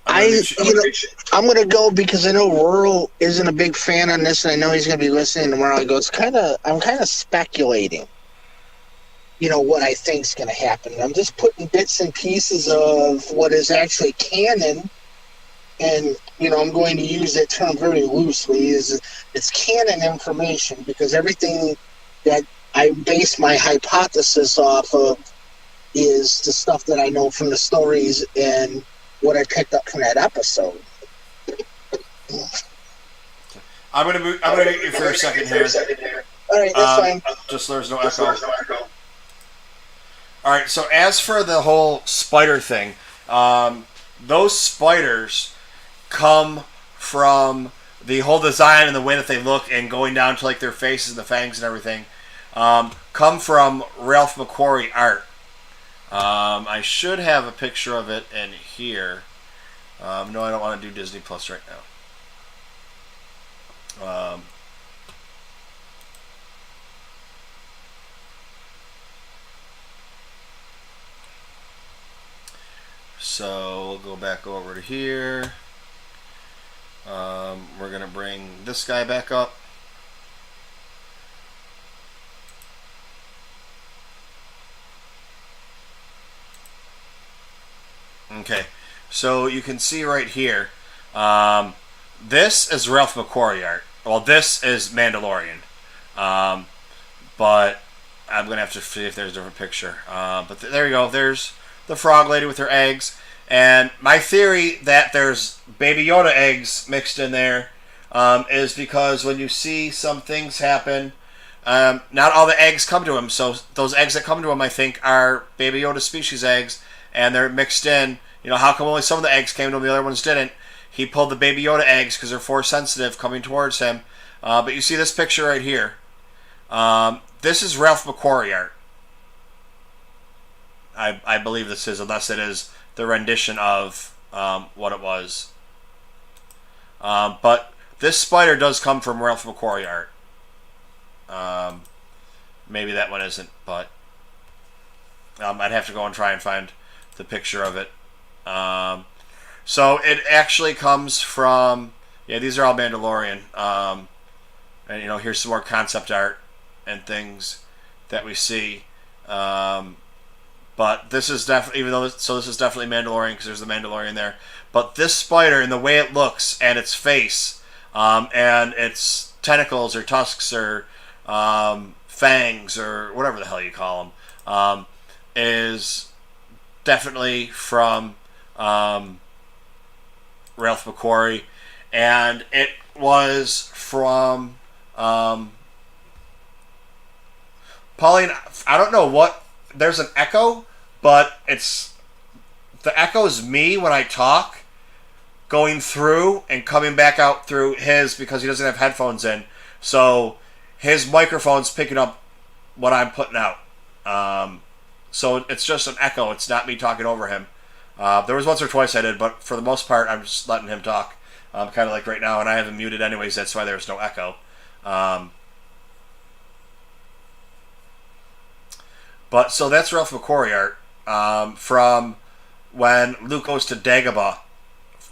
I'm gonna go because I know Rural isn't a big fan on this, and I know he's gonna be listening tomorrow. I'm kind of speculating, what I think's gonna happen. I'm just putting bits and pieces of what is actually canon, and I'm going to use that term very loosely. It's canon information because everything that I base my hypothesis off of is the stuff that I know from the stories and what I picked up from that episode. I'm gonna mute you for a second here. All right, that's fine. Just so there's no echo. All right. So as for the whole spider thing, those spiders come from the whole design and the way that they look, and going down to like their faces and the fangs and everything. come from Ralph McQuarrie art. I should have a picture of it in here. No, I don't want to do Disney Plus right now. So we'll go back over to here. We're going to bring this guy back up. Okay, so you can see right here, this is Ralph McQuarrie art. Well, this is Mandalorian, but I'm gonna have to see if there's a different picture. But there you go. There's the frog lady with her eggs, and my theory that there's Baby Yoda eggs mixed in there is because when you see some things happen, not all the eggs come to him. So those eggs that come to him, I think, are Baby Yoda species eggs, and they're mixed in. You know, how come only some of the eggs came to him, the other ones didn't? He pulled the Baby Yoda eggs because they're force sensitive coming towards him. But you see this picture right here. This is Ralph McQuarrie art. I believe this is, unless it is the rendition of what it was. But this spider does come from Ralph McQuarrie art. Maybe that one isn't, but I'd have to go and try and find the picture of it. So it actually comes from, yeah, these are all Mandalorian. And, you know, here's some more concept art and things that we see. But this is definitely, even though, so this is definitely Mandalorian because there's the Mandalorian there. But this spider and the way it looks and its face and its tentacles or tusks or fangs or whatever the hell you call them is definitely from Ralph McQuarrie, and it was from Pauline. I don't know what. There's an echo, but the echo is me when I talk, going through and coming back out through his because he doesn't have headphones in. So his microphone's picking up what I'm putting out. So it's just an echo. It's not me talking over him. There was once or twice I did, but for the most part, I'm just letting him talk. Kind of like right now, and I have him muted anyways. That's why there's no echo. But so that's Ralph McQuarrie art from when Luke goes to Dagobah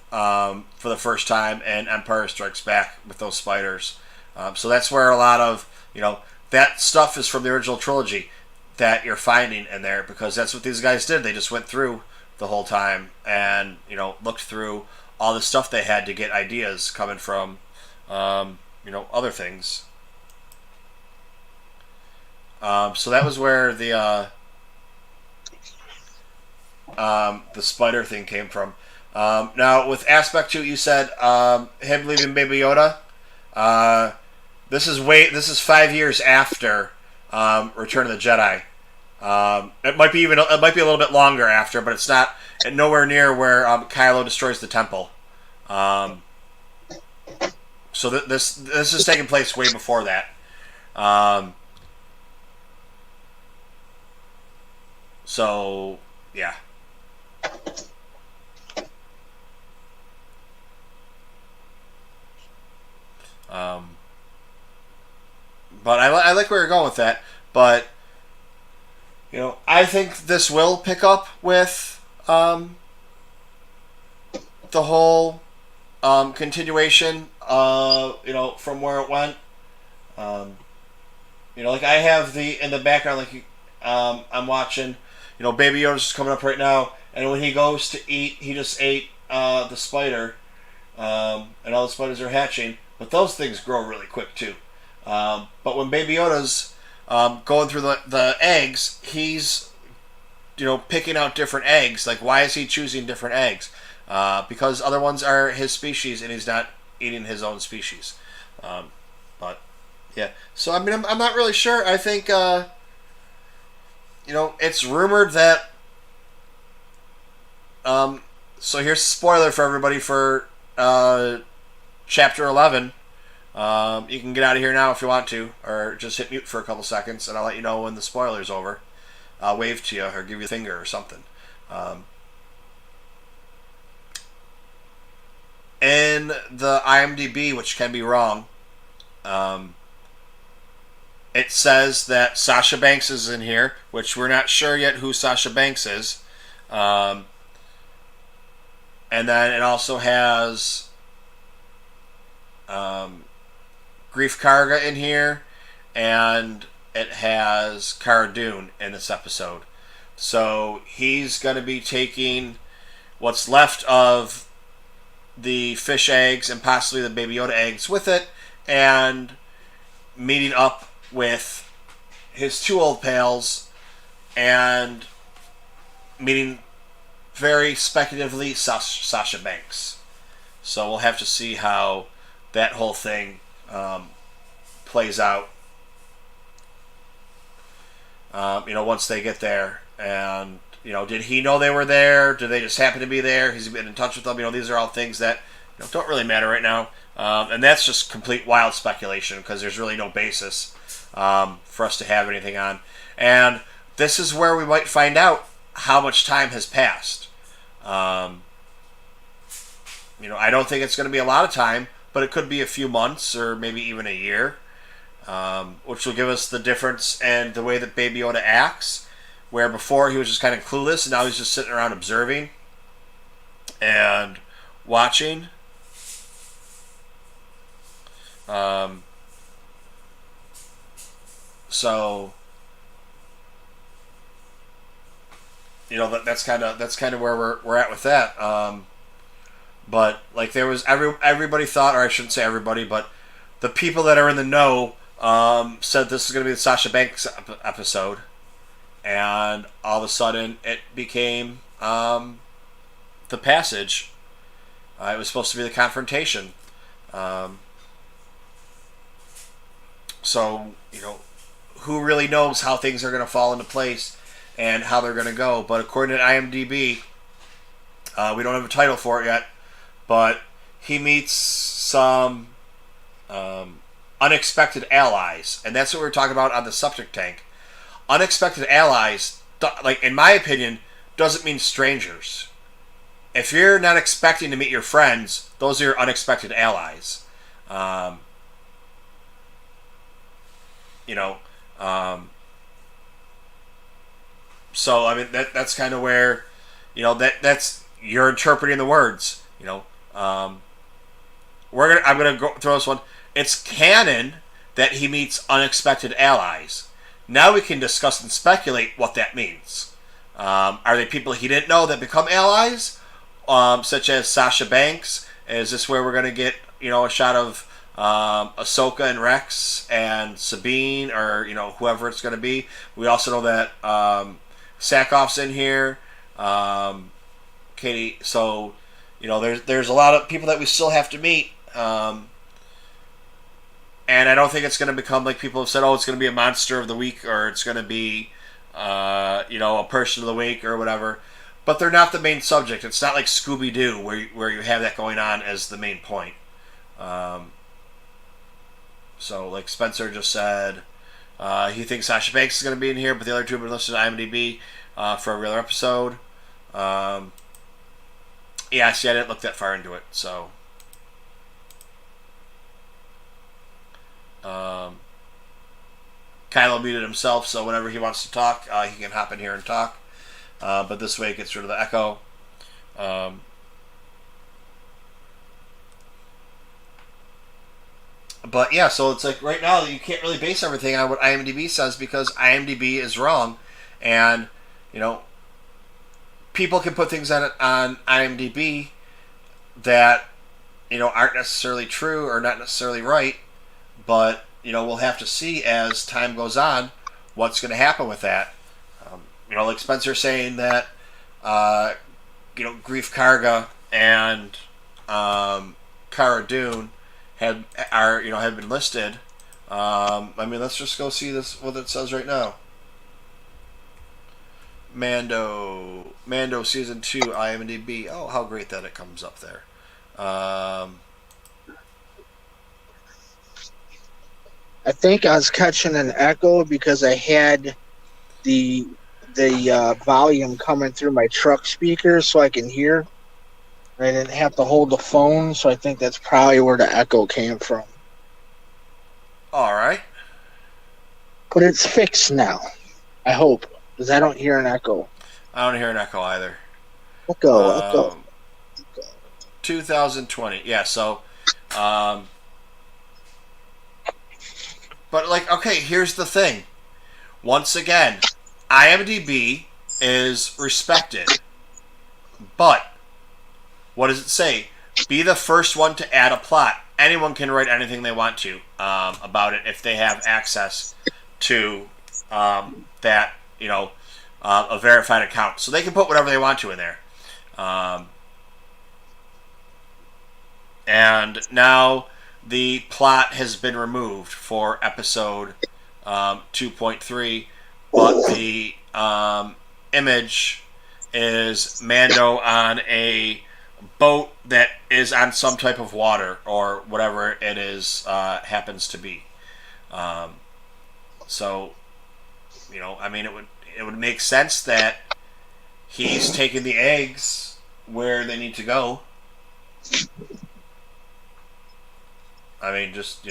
for the first time and Empire Strikes Back with those spiders. So that's where a lot of, you know, that stuff is from the original trilogy that you're finding in there because that's what these guys did. They just went through the whole time and, you know, looked through all the stuff they had to get ideas coming from, you know, other things. So that was where the spider thing came from. Now with Aspect 2, you said him leaving Baby Yoda. This is 5 years after Return of the Jedi. It might be a little bit longer after, but it's not nowhere near where Kylo destroys the temple. So this is taking place way before that. So yeah. But I like where you're going with that. But you know, I think this will pick up with the whole continuation. You know, from where it went. You know, like I have in the background, like I'm watching. You know, Baby Yoda's just coming up right now, and when he goes to eat, he just ate the spider, and all the spiders are hatching. But those things grow really quick too. But when Baby Yoda's going through the eggs, he's, you know, picking out different eggs. Like, why is he choosing different eggs? Because other ones are his species, and he's not eating his own species. But yeah, so I mean, I'm not really sure. I think you know, it's rumored that. So here's a spoiler for everybody for Chapter 11. You can get out of here now if you want to, or just hit mute for a couple seconds, and I'll let you know when the spoiler's over. I'll wave to you or give you a finger or something. In the IMDb, which can be wrong, it says that Sasha Banks is in here, which we're not sure yet who Sasha Banks is. And then it also has Grief Karga in here, and it has Cara Dune in this episode. So he's going to be taking what's left of the fish eggs and possibly the Baby Yoda eggs with it, and meeting up with his two old pals and meeting very speculatively Sasha Banks. So we'll have to see how that whole thing plays out. Once they get there, and did he know they were there? Did they just happen to be there? He's been in touch with them. These are all things that don't really matter right now, and that's just complete wild speculation because there's really no basis for us to have anything on. And this is where we might find out how much time has passed. I don't think it's going to be a lot of time, but it could be a few months or maybe even a year, which will give us the difference in the way that Baby Yoda acts, where before he was just kind of clueless, and now he's just sitting around observing and watching. So that's kind of where we're at with that. But like there was everybody thought, or I shouldn't say everybody, but the people that are in the know said this is going to be the Sasha Banks episode, and all of a sudden it became the passage. It was supposed to be the confrontation. So who really knows how things are going to fall into place and how they're going to go? But according to IMDb, we don't have a title for it yet, but he meets some unexpected allies, and that's what we were talking about on the septic tank. Unexpected allies, like in my opinion, doesn't mean strangers. If you're not expecting to meet your friends, those are your unexpected allies. So I mean that's kind of where, that's you're interpreting the words. I'm gonna go throw this one. It's canon that he meets unexpected allies. Now we can discuss and speculate what that means. Are they people he didn't know that become allies, such as Sasha Banks? Is this where we're gonna get a shot of Ahsoka and Rex and Sabine, or whoever it's going to be? We also know that Sackhoff's in here, Katie. So there's a lot of people that we still have to meet, and I don't think it's going to become like people have said. Oh, it's going to be a monster of the week, or it's going to be a person of the week, or whatever. But they're not the main subject. It's not like Scooby-Doo where you have that going on as the main point. So, like Spencer just said, he thinks Sasha Banks is going to be in here, but the other two have been listed on IMDb for a regular episode. Yeah, see, I didn't look that far into it, so. Kylo muted himself, so whenever he wants to talk, he can hop in here and talk. But this way it gets rid of the echo. But yeah, so it's like right now you can't really base everything on what IMDb says, because IMDb is wrong, and people can put things on IMDb that aren't necessarily true or not necessarily right, but we'll have to see as time goes on what's going to happen with that. Like Spencer saying that Grief Karga and Cara Dune have been listed. Let's just go see what it says right now. Mando season 2 IMDb. Oh, how great that it comes up there. I think I was catching an echo because I had the volume coming through my truck speakers so I can hear. I didn't have to hold the phone, so I think that's probably where the echo came from. All right. But it's fixed now. I hope, because I don't hear an echo. I don't hear an echo either. Echo. 2020. Yeah. So, um, but like, okay, here's the thing. Once again, IMDb is respected, but what does it say? Be the first one to add a plot. Anyone can write anything they want to about it if they have access to that, a verified account. So they can put whatever they want to in there. And now the plot has been removed for episode 2.3, but the image is Mando on a boat that is on some type of water or whatever it is happens to be. So, I mean, it would make sense that he's taking the eggs where they need to go. I mean, just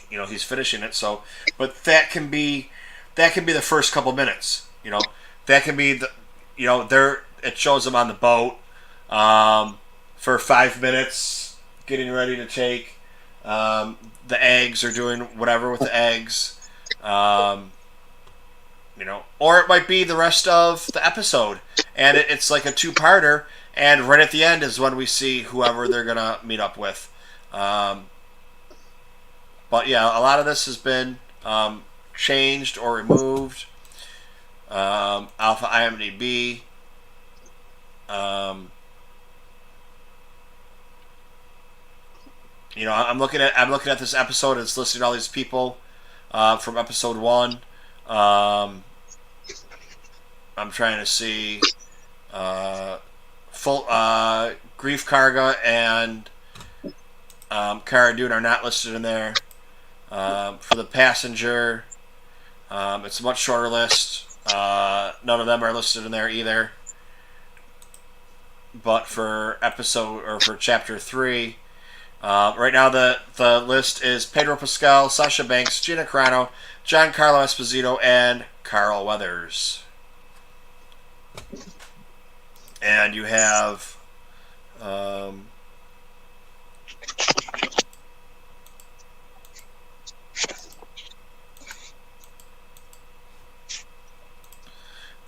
he's finishing it. So, but that can be the first couple minutes. That can be there. It shows him on the boat for 5 minutes, getting ready to take the eggs or doing whatever with the eggs. Or it might be the rest of the episode, and it's like a two-parter. And right at the end is when we see whoever they're going to meet up with. But yeah, a lot of this has been changed or removed. Alpha IMDb. I'm looking at this episode. It's listing all these people from episode 1. I'm trying to see full Grief Karga and Cara Dune are not listed in there. For the passenger, it's a much shorter list. None of them are listed in there either. But for chapter 3, right now the list is Pedro Pascal, Sasha Banks, Gina Carano, Giancarlo Esposito, and Carl Weathers. And you have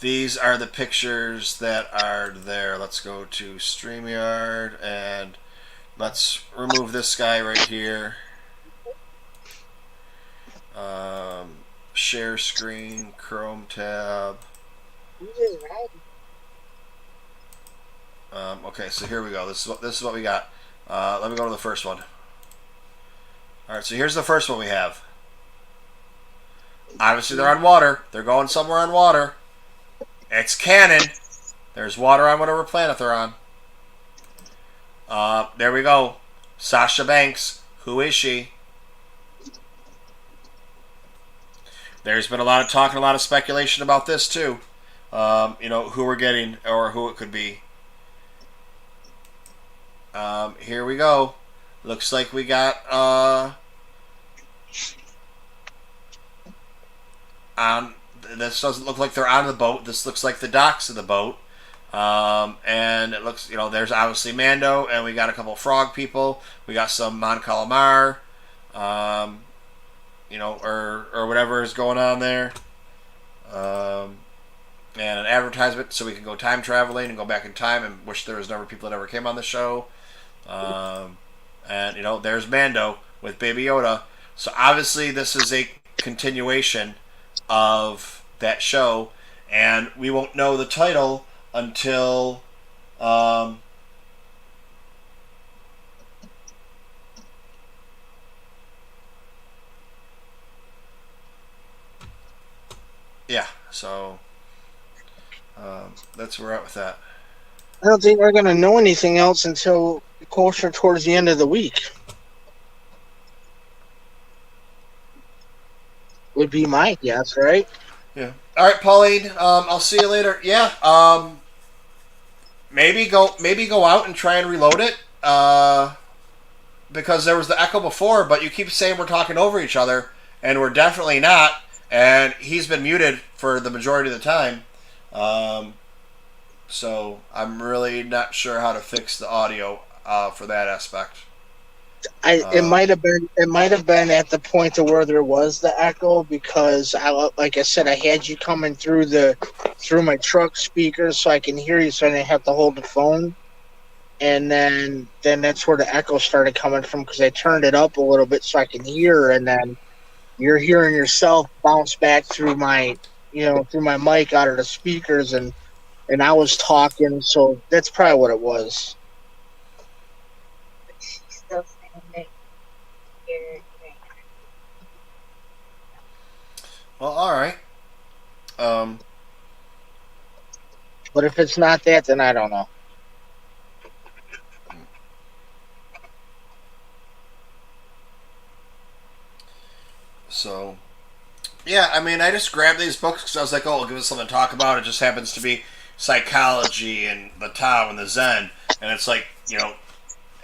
these are the pictures that are there. Let's go to StreamYard and let's remove this guy right here. Share screen, Chrome tab. Okay, so here we go. This is what we got. Let me go to the first one. All right, so here's the first one we have. Obviously, they're on water. They're going somewhere on water. It's canon. There's water on whatever planet they're on. There we go. Sasha Banks. Who is she? There's been a lot of talk and a lot of speculation about this too. Who we're getting or who it could be. Here we go. Looks like we got this doesn't look like they're on the boat. This looks like the docks of the boat. And it looks, there's obviously Mando, and we got a couple frog people. We got some Mon Calamar, or whatever is going on there. And an advertisement so we can go time traveling and go back in time and wish there was never people that ever came on the show. And there's Mando with Baby Yoda. So obviously this is a continuation of that show, and we won't know the title until so that's where we're at with that. I don't think we're going to know anything else until closer towards the end of the week. would be my guess, right? Yeah. All right, Pauline. I'll see you later. Yeah. Maybe go out and try and reload it. Because there was the echo before, but you keep saying we're talking over each other, and we're definitely not. And he's been muted for the majority of the time. So I'm really not sure how to fix the audio for that aspect. It might have been at the point to where there was the echo because like I said, I had you coming through my truck speakers so I can hear you, so I didn't have to hold the phone. And then that's where the echo started coming from because I turned it up a little bit so I can hear, and then you're hearing yourself bounce back through through my mic out of the speakers, and I was talking, so that's probably what it was. Still saying that you're Well, all right. But if it's not that, then I don't know. So, yeah, I mean, I just grabbed these books because I was like, oh, it'll give us something to talk about. It just happens to be psychology and the Tao and the Zen, and it's like,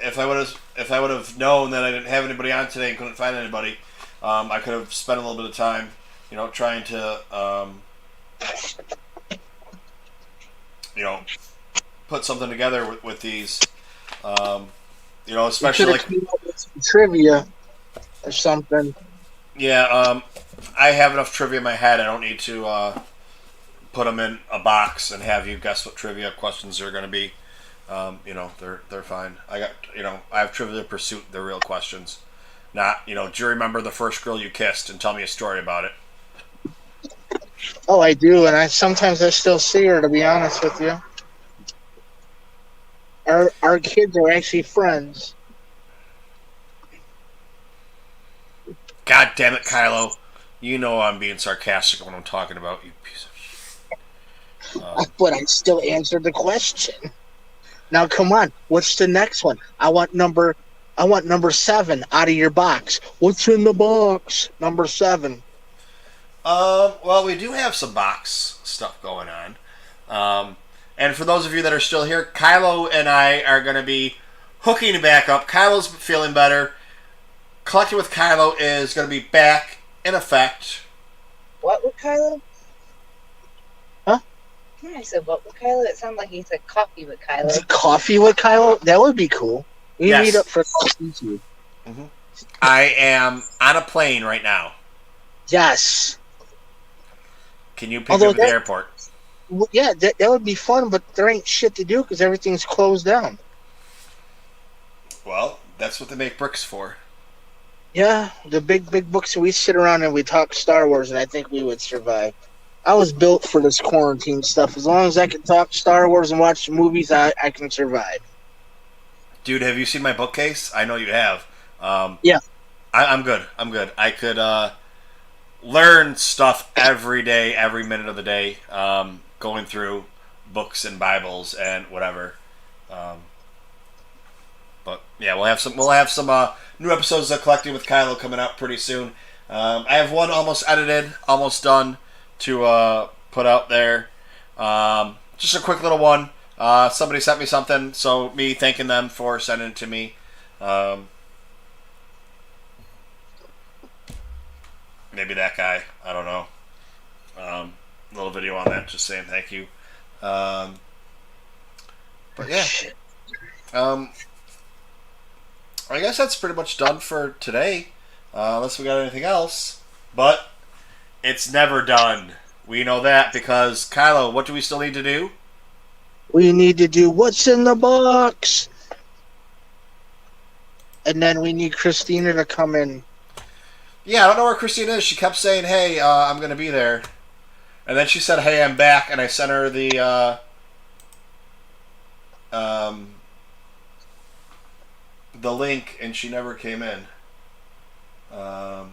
if I would have known that I didn't have anybody on today and couldn't find anybody, I could have spent a little bit of time, trying to, put something together with these, especially like came up with some trivia or something. Yeah, I have enough trivia in my head. I don't need to put them in a box and have you guess what trivia questions are going to be. They're fine. I have Trivia Pursuit. They're real questions, not do you remember the first girl you kissed and tell me a story about it. Oh, I do, and sometimes I still see her. To be honest with you, our kids are actually friends. God damn it, Kylo! You know I'm being sarcastic when I'm talking about you, piece of shit. But I still answered the question. Now, come on. What's the next one? I want number 7 out of your box. What's in the box? Number 7. Well, we do have some box stuff going on. And for those of you that are still here, Kylo and I are going to be hooking back up. Kylo's feeling better. Collecting with Kylo is going to be back in effect. What with Kylo? Huh? I said, what with Kylo? It sounded like he said coffee with Kylo. Coffee with Kylo? That would be cool. We Yes. meet up for coffee too. Mm-hmm. I am on a plane right now. Yes. Can you pick me up at the airport? Well, yeah, that would be fun, but there ain't shit to do because everything's closed down. Well, that's what they make bricks for. Yeah, the big books, we sit around and we talk Star Wars, and I think we would survive. I was built for this quarantine stuff. As long as I can talk Star Wars and watch movies, I can survive. Dude, have you seen my bookcase? I know you have. Yeah. I'm good. I could learn stuff every day, every minute of the day, going through books and Bibles and whatever. But yeah, we'll have some new episodes of Collecting with Kylo coming out pretty soon. I have one almost edited, almost done to put out there. Just a quick little one. Somebody sent me something, so me thanking them for sending it to me. Maybe that guy. I don't know. Little video on that, just saying thank you. But yeah. I guess that's pretty much done for today. Unless we got anything else. But it's never done. We know that because, Kylo, what do we still need to do? We need to do what's in the box. And then we need Christina to come in. Yeah, I don't know where Christina is. She kept saying, hey, I'm going to be there. And then she said, hey, I'm back. And I sent her the link, and she never came in. I'm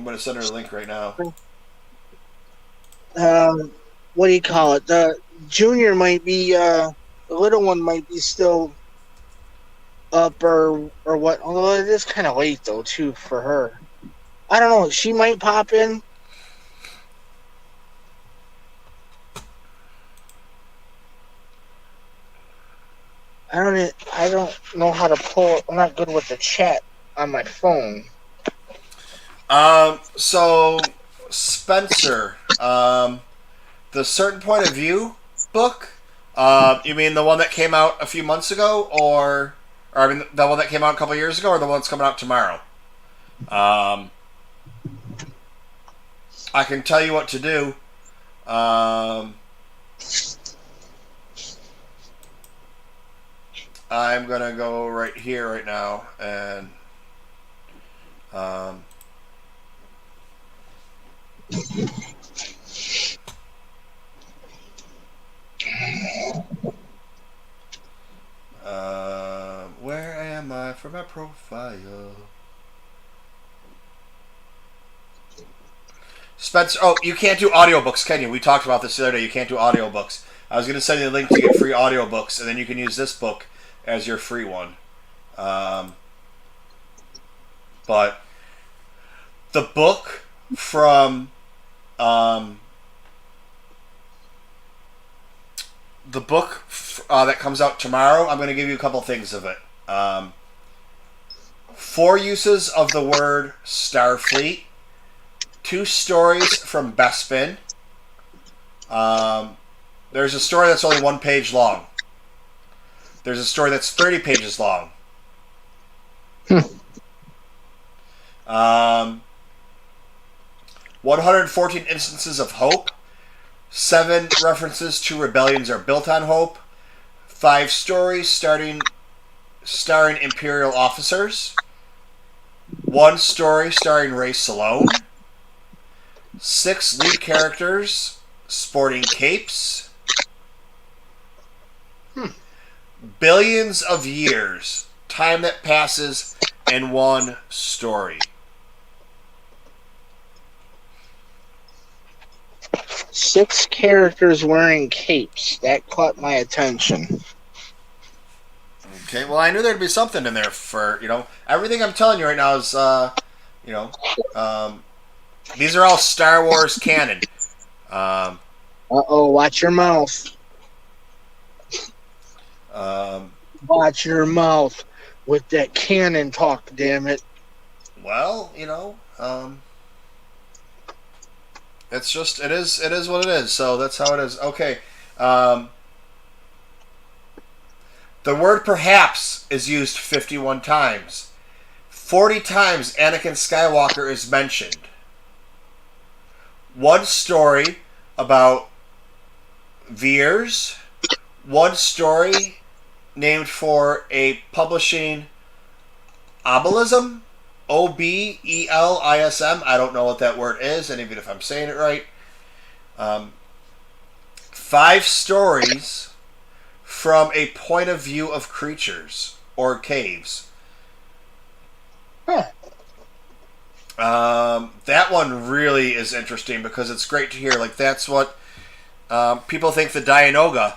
going to send her a link right now. What do you call it? The junior might be, the little one might be still up or what. Although it is kind of late, though, too, for her. I don't know. She might pop in. I don't know how to pull. I'm not good with the chat on my phone. So Spencer, the Certain Point of View book. You mean the one that came out a few months ago, or I mean the one that came out a couple years ago, or the one that's coming out tomorrow? I can tell you what to do. I'm gonna go right here right now and where am I for my profile? Spencer, oh, you can't do audiobooks, can you? We talked about this the other day. You can't do audiobooks. I was going to send you the link to get free audiobooks, and then you can use this book as your free one. But the book from that comes out tomorrow, I'm going to give you a couple things of it. 4 uses of the word Starfleet. 2 stories from Bespin. There's a story that's only 1 page long. There's a story that's 30 pages long. 114 instances of hope. 7 references to rebellions are built on hope. 5 stories starring Imperial officers. 1 story starring Ray Salone. 6 lead characters sporting capes. Billions of years. Time that passes in 1 story. 6 characters wearing capes. That caught my attention. Okay, well, I knew there'd be something in there for, everything I'm telling you right now is, these are all Star Wars canon. Watch your mouth. Watch your mouth with that canon talk, damn it. Well, it's just, it is what it is, so that's how it is. Okay, the word perhaps is used 51 times. 40 times Anakin Skywalker is mentioned. 1 story about Veers. 1 story named for a publishing obelism. Obelism. I don't know what that word is, and even if I'm saying it right. 5 stories from a point of view of creatures or caves. That one really is interesting because it's great to hear. Like, that's what people think the Dianoga.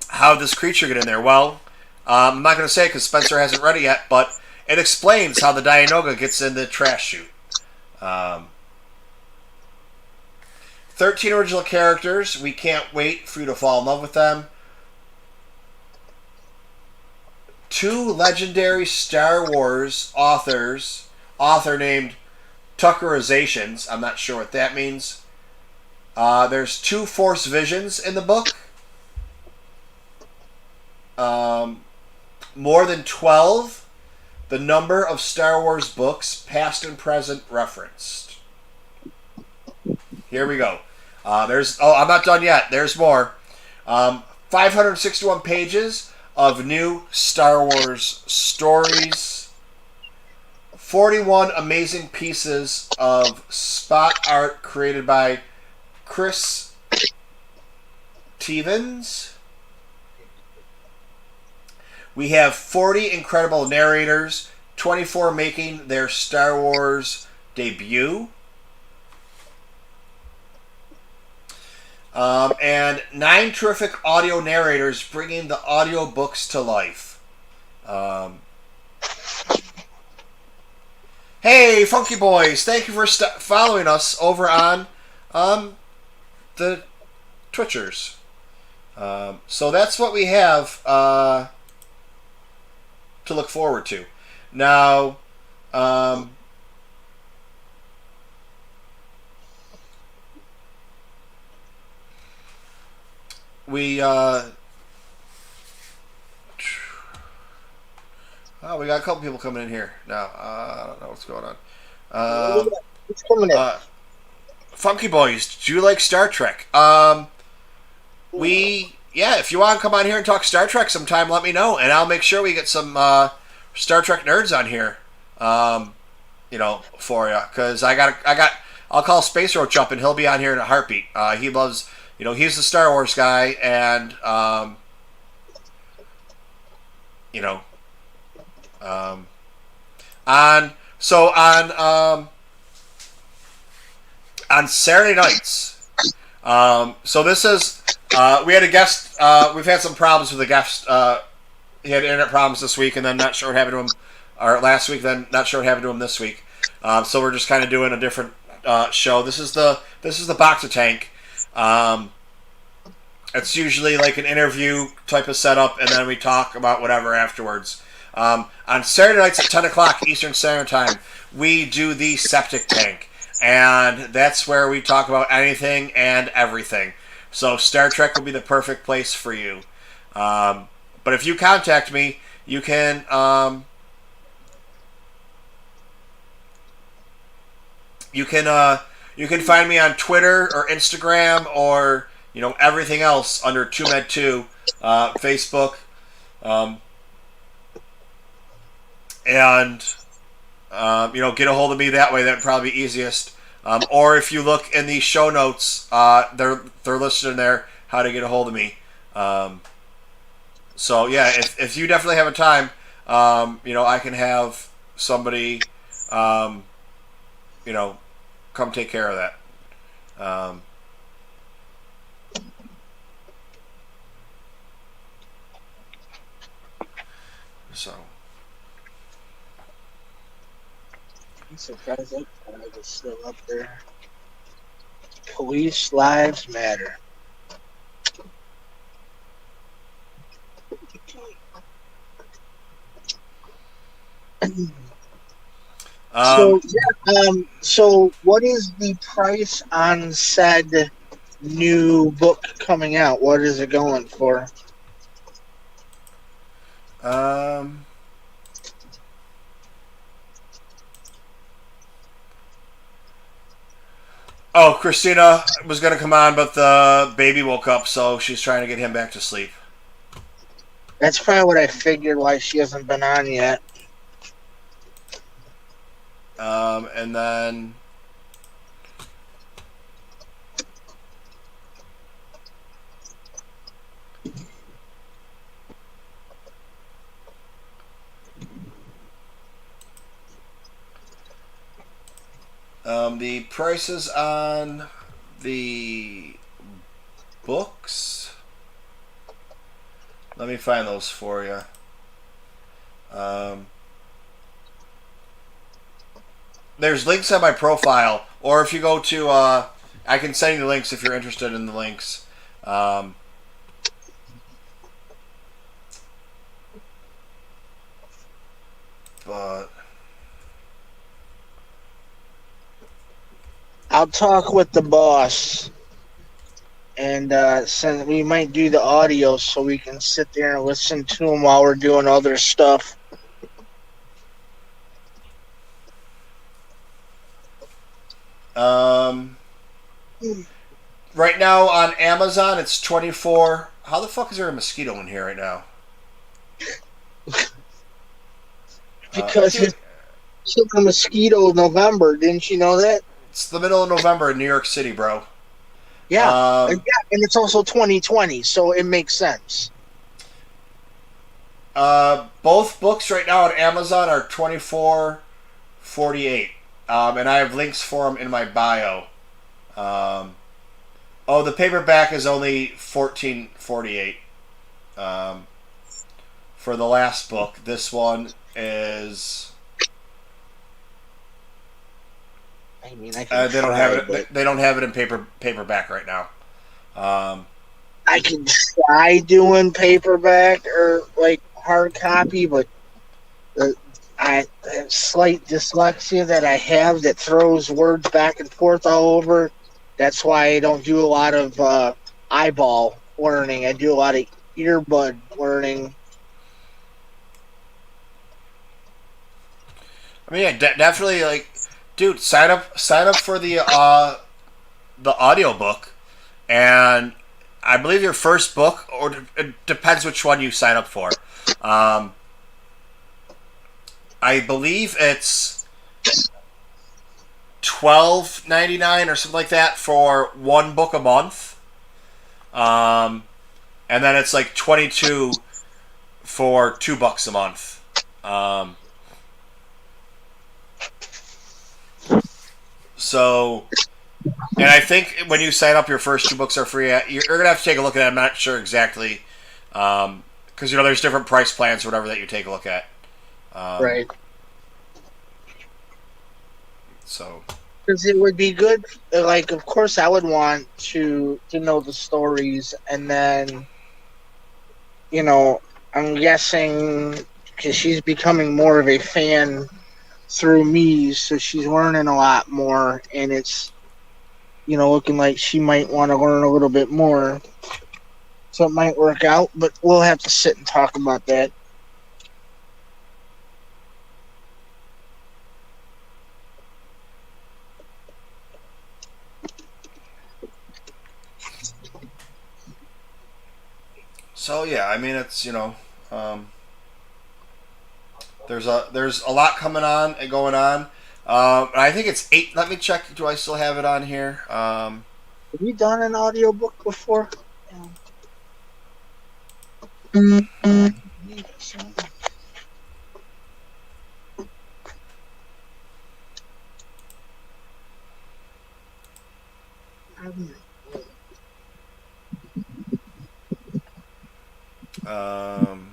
How did this creature get in there? Well, I'm not going to say it because Spencer hasn't read it yet, but it explains how the Dianoga gets in the trash chute. 13 original characters. We can't wait for you to fall in love with them. 2 legendary Star Wars author named Tuckerizations. I'm not sure what that means. There's 2 Force Visions in the book. More than 12. The number of Star Wars books, past and present, referenced. Here we go. I'm not done yet. There's more. 561 pages of new Star Wars stories. 41 amazing pieces of spot art created by Chris Stevens. We have 40 incredible narrators, 24 making their Star Wars debut. And 9 terrific audio narrators bringing the audiobooks to life. Hey, Hey, Funky Boys! Thank you for following us over on the Twitchers. So that's what we have to look forward to. Now, we we got a couple people coming in here now. I don't know what's going on. What's coming in? Funky Boys, do you like Star Trek? If you want to come on here and talk Star Trek sometime, let me know, and I'll make sure we get some Star Trek nerds on here, for you. Because I'll call Space Roach up, and he'll be on here in a heartbeat. He loves, he's the Star Wars guy, and on Saturday nights. So this is we had a guest. We've had some problems with the guest. He had internet problems this week, and then not sure what happened to him, or last week. Then not sure what happened to him this week. So we're just kind of doing a different show. This is the Bacta tank. It's usually like an interview type of setup, and then we talk about whatever afterwards. On Saturday nights at 10 o'clock Eastern Standard Time, we do the septic tank. And that's where we talk about anything and everything. So Star Trek will be the perfect place for you. But if you contact me, you can you can find me on Twitter or Instagram or everything else under TooMedToo's, Facebook, and get a hold of me that way. That'd probably be easiest. Or if you look in the show notes, they're listed in there how to get a hold of me. So yeah, if you definitely have a time, I can have somebody, come take care of that. So. I'm surprised that flag is still up there. Police lives matter. So what is the price on said new book coming out? What is it going for? Oh, Christina was going to come on, but the baby woke up, so she's trying to get him back to sleep. That's probably what I figured, why she hasn't been on yet. And then the prices on the books. Let me find those for you. There's links on my profile, or if you go to, I can send you the links if you're interested in the links. But I'll talk with the boss, and we might do the audio so we can sit there and listen to him while we're doing other stuff. Right now on Amazon, it's $24. How the fuck is there a mosquito in here right now? Because it's a mosquito November, didn't you know that? It's the middle of November in New York City, bro. Yeah, and it's also 2020, so it makes sense. Both books right now on Amazon are $24.48, and I have links for them in my bio. The paperback is only $14.48 for the last book. This one is I mean, I can They don't try, have it. but They don't have it in paperback right now. I can try doing paperback or like hard copy, but the I have slight dyslexia that I have that throws words back and forth all over. That's why I don't do a lot of eyeball learning. I do a lot of earbud learning. I mean, yeah, definitely. Like, dude, sign up for the audiobook, and I believe your first book, or it depends which one you sign up for. Um, I believe it's $12.99 or something like that for one book a month, and then it's like 22 for $2 a month. So, and I think when you sign up, your first 2 books are free. You're gonna have to take a look at it. I'm not sure exactly, because there's different price plans or whatever that you take a look at. Right. So, Because it would be good. Like, of course, I would want to know the stories, and then I'm guessing because she's becoming more of a fan through me, so she's learning a lot more, and it's looking like she might want to learn a little bit more, so it might work out. But we'll have to sit and talk about that. so yeah, I mean, it's there's a lot coming on and going on. I think it's 8. Let me check. Do I still have it on here? Have you done an audiobook before? Um,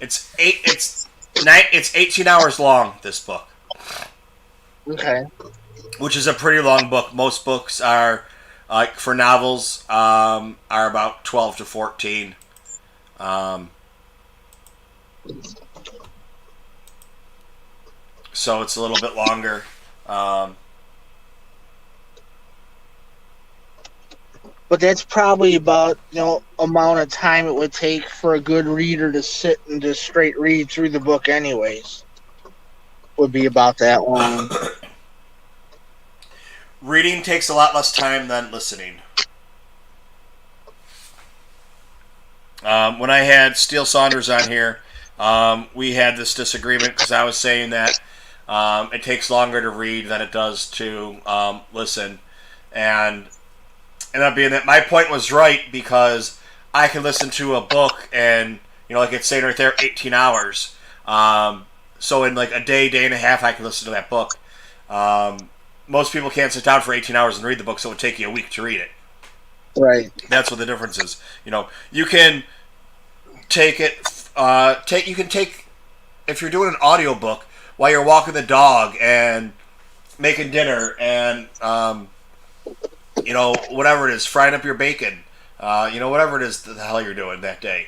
it's 18 hours long. This book, Okay. which is a pretty long book. Most books are like for novels are about 12 to 14. Um, so it's a little bit longer. Um, But that's probably about amount of time it would take for a good reader to sit and just straight read through the book. Anyways, would be about that long. Reading takes a lot less time than listening. When I had Steele Saunders on here, we had this disagreement because I was saying that it takes longer to read than it does to listen, and ended up being that my point was right because I can listen to a book and like it's saying right there, 18 hours. So in like a day and a half, I can listen to that book. Most people can't sit down for 18 hours and read the book, so it would take you a week to read it. Right. That's what the difference is. You can take it. You can take if you're doing an audiobook while you're walking the dog and making dinner and whatever it is, frying up your bacon. Whatever it is the hell you're doing that day.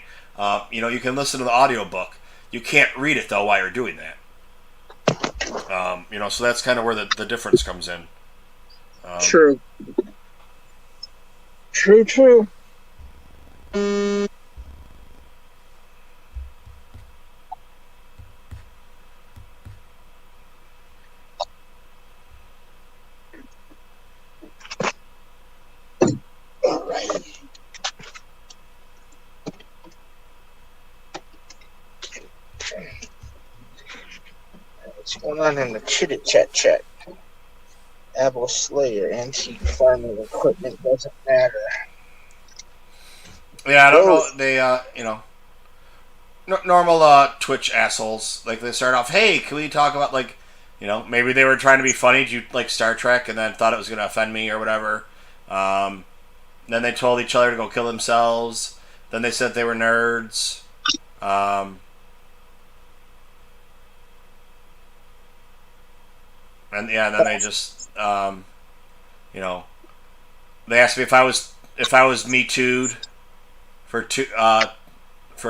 You can listen to the audiobook. You can't read it though while you're doing that. So that's kind of where the difference comes in. True. True. All right. What's going on in the chitty chat? Apple Slayer, antique farming equipment doesn't matter. Yeah, I don't know. They, normal Twitch assholes. Like they start off, hey, can we talk about like, maybe they were trying to be funny, like Star Trek, and then thought it was going to offend me or whatever. Then they told each other to go kill themselves. Then they said they were nerds. And yeah, and then they just, they asked me if I was Me Too'd for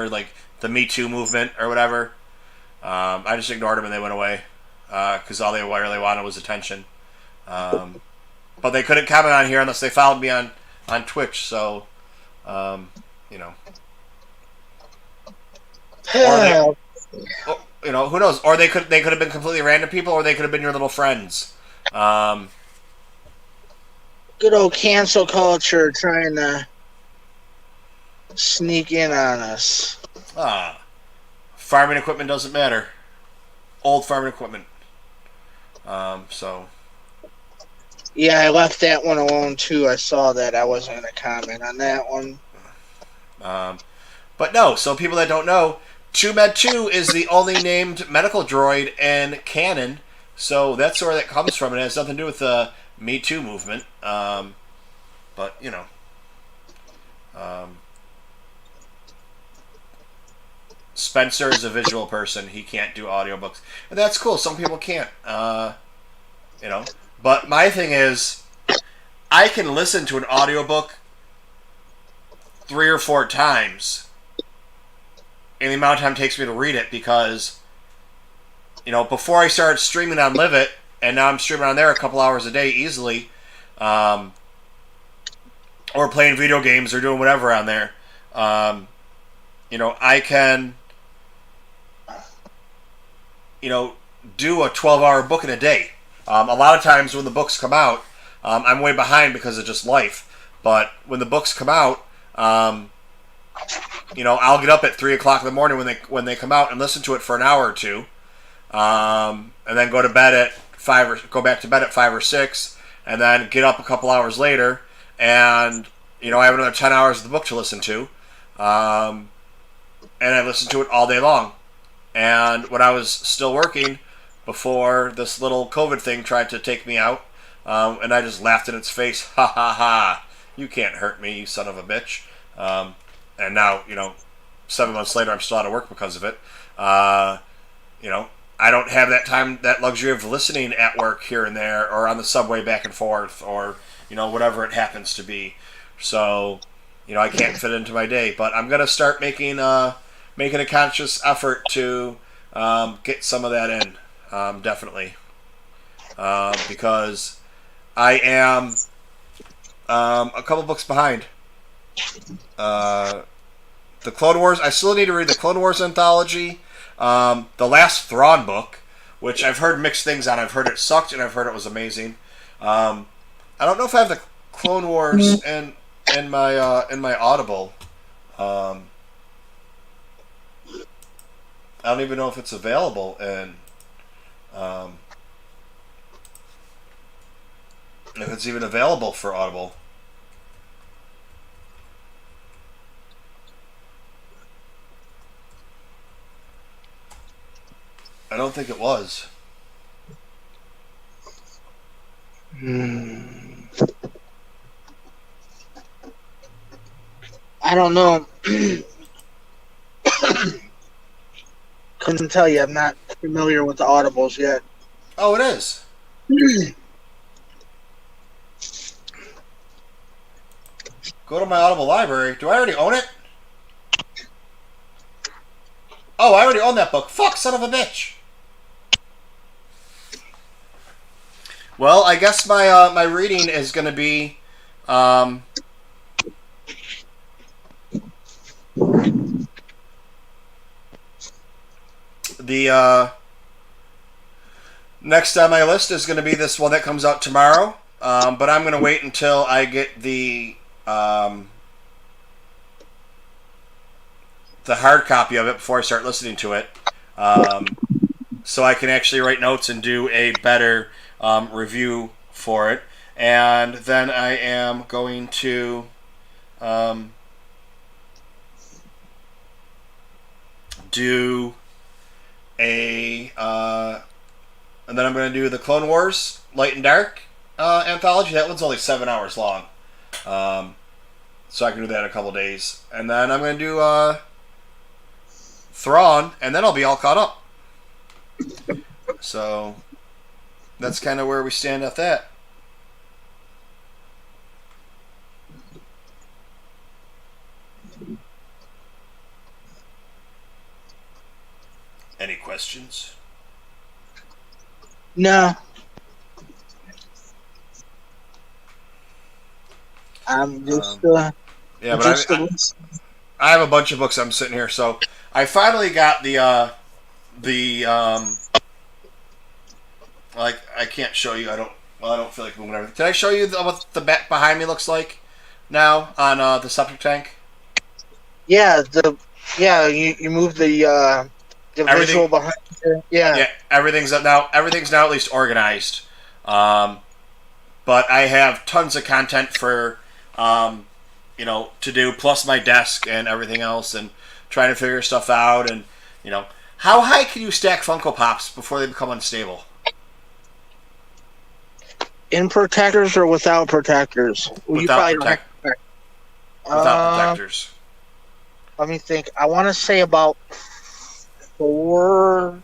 like the Me Too movement or whatever. I just ignored them and they went away because all they really wanted was attention. But they couldn't comment on here unless they followed me on Twitch. So, you know, or they, who knows? Or they could have been completely random people, or they could have been your little friends. Good old cancel culture trying to sneak in on us. Farming equipment doesn't matter. Old farming equipment. So. Yeah, I left that one alone too. I saw that. I wasn't going to comment on that one. But no, so people that don't know, TooMedToo is the only named medical droid in canon. So that's where that comes from. It has nothing to do with the Me Too movement. But, Spencer is a visual person. He can't do audiobooks. And that's cool. Some people can't. But my thing is, I can listen to an audiobook 3 or 4 times in the amount of time it takes me to read it because, before I started streaming on Live It, and now I'm streaming on there a couple hours a day easily, or playing video games or doing whatever on there, I can, do a 12-hour book in a day. A lot of times when the books come out, I'm way behind because of just life. But when the books come out, I'll get up at 3 o'clock in the morning when they come out and listen to it for an hour or two, and then go to bed at 5 or go back to bed at 5 or 6, and then get up a couple hours later, and I have another 10 hours of the book to listen to, and I listen to it all day long. And when I was still working, before this little COVID thing tried to take me out, and I just laughed in its face, ha ha ha, you can't hurt me, you son of a bitch. And now, 7 months later, I'm still out of work because of it. I don't have that luxury of listening at work here and there, or on the subway back and forth, or, whatever it happens to be. So, I can't fit into my day. But I'm going to start making a conscious effort to get some of that in. Definitely. Because I am a couple books behind. The Clone Wars, I still need to read the Clone Wars anthology. The last Thrawn book, which I've heard mixed things on. I've heard it sucked and I've heard it was amazing. I don't know if I have the Clone Wars in my Audible. I don't even know if it's available in if it's even available for Audible. I don't think it was. I don't know. Couldn't tell you. I'm not familiar with the Audibles yet. Oh, it is. Go to my Audible library. Do I already own it? Oh, I already own that book. Fuck, son of a bitch. Well, I guess my reading is going to be the next on my list is going to be this one that comes out tomorrow. But I'm going to wait until I get the hard copy of it before I start listening to it, so I can actually write notes and do a better review for it. And then I am going to do a And then I'm going to do the Clone Wars Light and Dark anthology. That one's only 7 hours long. So I can do that in a couple days. And then I'm going to do Thrawn, and then I'll be all caught up. So that's kind of where we stand at that. Any questions? No. I'm just yeah, but I have a bunch of books I'm sitting here, so I finally got the like I can't show you. I don't feel like moving everything. Did I show you what the back behind me looks like now on the septic tank? Yeah, you move the visual behind you. Yeah. Yeah, everything's now at least organized. But I have tons of content for to do, plus my desk and everything else, and trying to figure stuff out. And how high can you stack Funko Pops before they become unstable? In protectors or without protectors? Without protectors. Let me think. I want to say about 4.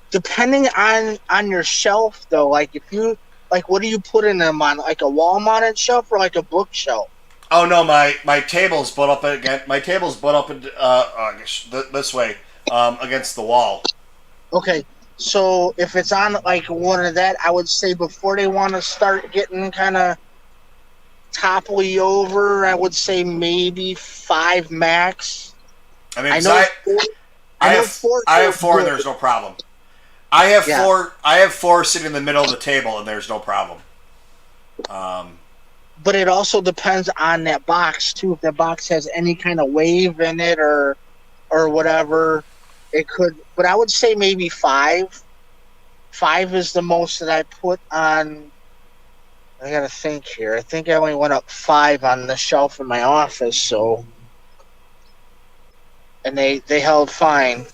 Depending on your shelf, though. Like if you what do you put in them on? Like a wall-mounted shelf or like a bookshelf? Oh no, my table's butt up again. My table's butt up this way against the wall. Okay. So if it's on like one of that, I would say before they want to start getting kind of topply over, I would say maybe 5 max. I mean, I have 4 and there's no problem. I have 4. I have 4 sitting in the middle of the table and there's no problem. But it also depends on that box too. If that box has any kind of wave in it or whatever. It could, but I would say maybe 5. 5 is the most that I put on. I gotta think here. I think I only went up 5 on the shelf in my office, so, and they held fine.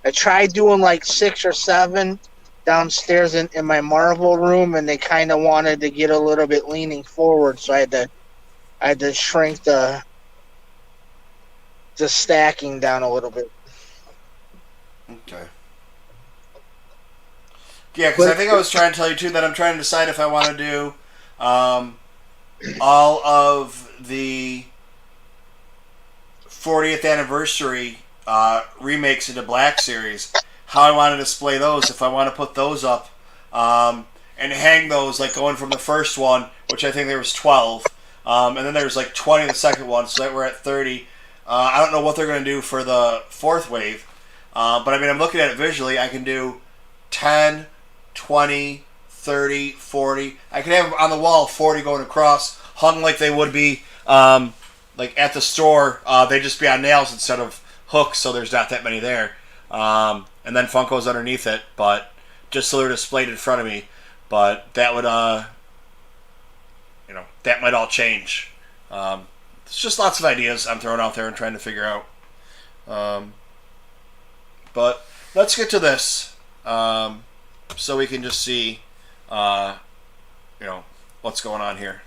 I tried doing like 6 or 7 downstairs in my Marvel room, and they kind of wanted to get a little bit leaning forward, so I had to shrink the stacking down a little bit. Okay. Yeah, because I think I was trying to tell you too that I'm trying to decide if I want to do all of the 40th anniversary remakes into Black Series. How I want to display those. If I want to put those up and hang those, like going from the first one, which I think there was 12, and then there's like 20 in the second one, so that we're at 30. I don't know what they're going to do for the 4th wave. But I mean, I'm looking at it visually. I can do 10, 20, 30, 40. I can have on the wall 40 going across, hung like they would be like at the store. They'd just be on nails instead of hooks, so there's not that many there. And then Funko's underneath it, but just so they're displayed in front of me. But that would, that might all change. It's just lots of ideas I'm throwing out there and trying to figure out. But let's get to this, so we can just see, what's going on here.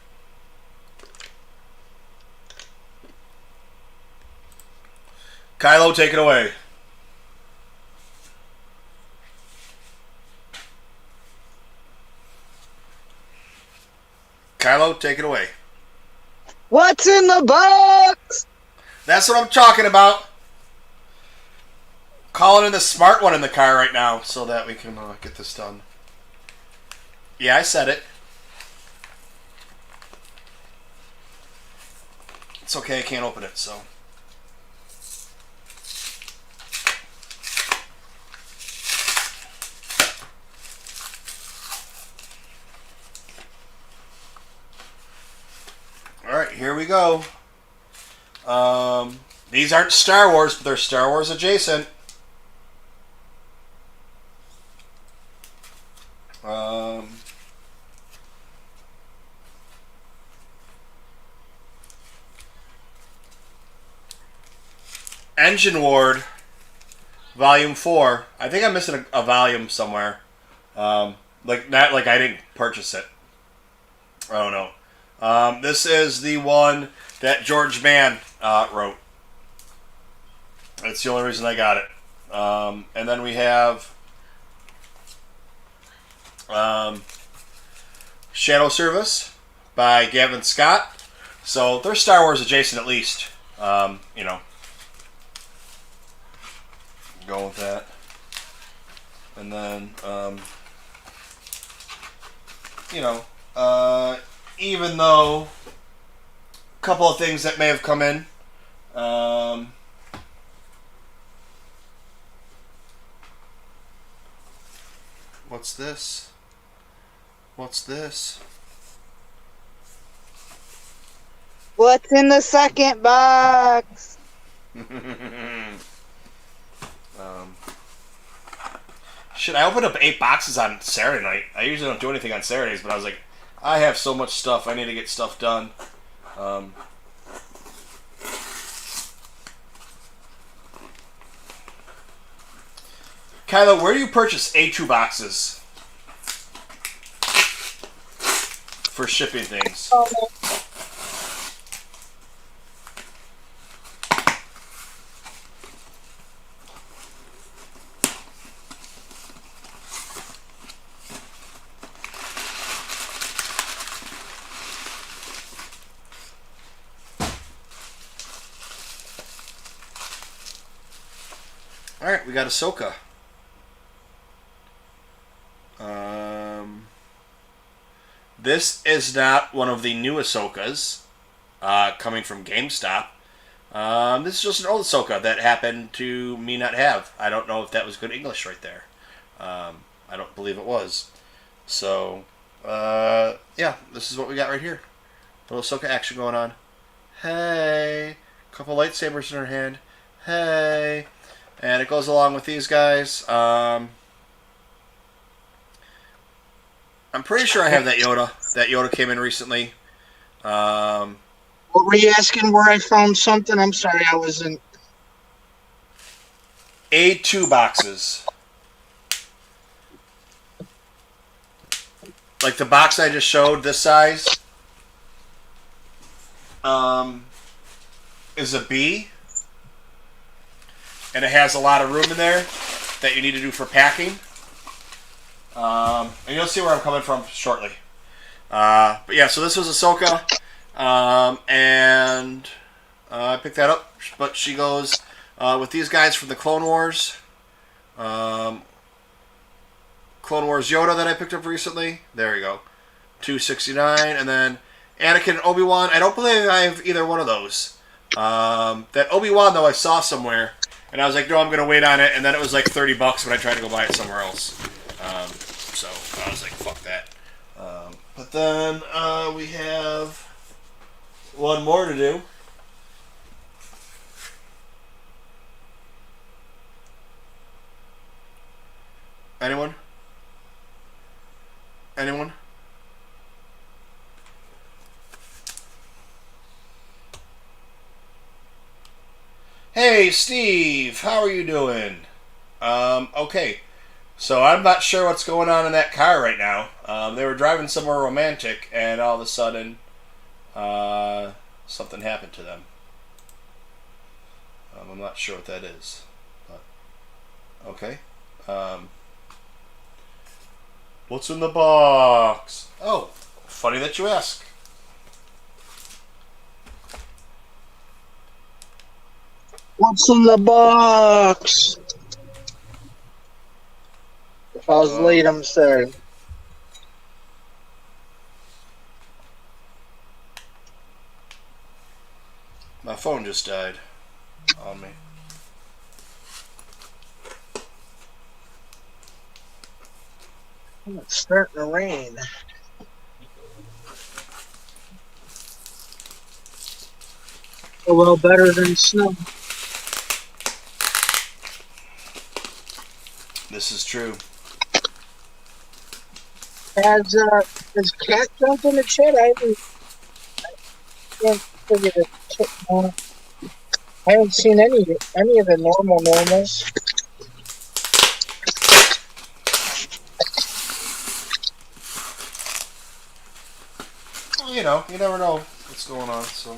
Kylo, take it away. Kylo, take it away. What's in the box? That's what I'm talking about. Calling in the smart one in the car right now so that we can get this done. Yeah, I said it. It's okay, I can't open it, so. Alright, here we go. These aren't Star Wars, but they're Star Wars adjacent. Engine Ward, Volume 4. I think I'm missing a volume somewhere. Like not like I didn't purchase it. I don't know. This is the one that George Mann wrote. That's the only reason I got it. And then we have Shadow Service by Gavin Scott. So they're Star Wars adjacent at least. You know. Go with that. And then, you know, even though a couple of things that may have come in, what's this? What's this? What's in the second box? Shit, I opened up 8 boxes on Saturday night. I usually don't do anything on Saturdays, but I was like, I have so much stuff. I need to get stuff done. Kylo, where do you purchase A2 boxes for shipping things? Alright, we got Ahsoka. This is not one of the new Ahsokas coming from GameStop. This is just an old Ahsoka that happened to me not have. I don't know if that was good English right there. I don't believe it was. So, yeah, this is what we got right here. Little Ahsoka action going on. Hey! Couple lightsabers in her hand. Hey! And it goes along with these guys. I'm pretty sure I have that Yoda. That Yoda came in recently. What were you asking where I found something? I'm sorry, I wasn't. A2 boxes. Like the box I just showed, this size, is a B. And it has a lot of room in there that you need to do for packing. And you'll see where I'm coming from shortly. But yeah, so this was Ahsoka. And I picked that up. But she goes with these guys from the Clone Wars. Clone Wars Yoda that I picked up recently. There you go. $269. And then Anakin and Obi-Wan. I don't believe I have either one of those. That Obi-Wan, though, I saw somewhere. And I was like, no, I'm going to wait on it. And then it was like $30 when I tried to go buy it somewhere else. So I was like, fuck that. But then we have one more to do. Anyone? Anyone? Hey, Steve, how are you doing? Okay. So I'm not sure what's going on in that car right now. They were driving somewhere romantic, and all of a sudden, something happened to them. I'm not sure what that is. But, okay. What's in the box? Oh, funny that you ask. What's in the box? If I was late, I'm sorry. My phone just died on me. It's starting to rain. A little better than snow. This is true. Has Cat jumped in the chat? I can't figure the chat out. I haven't seen any of the normals. Well, you know, you never know what's going on. So,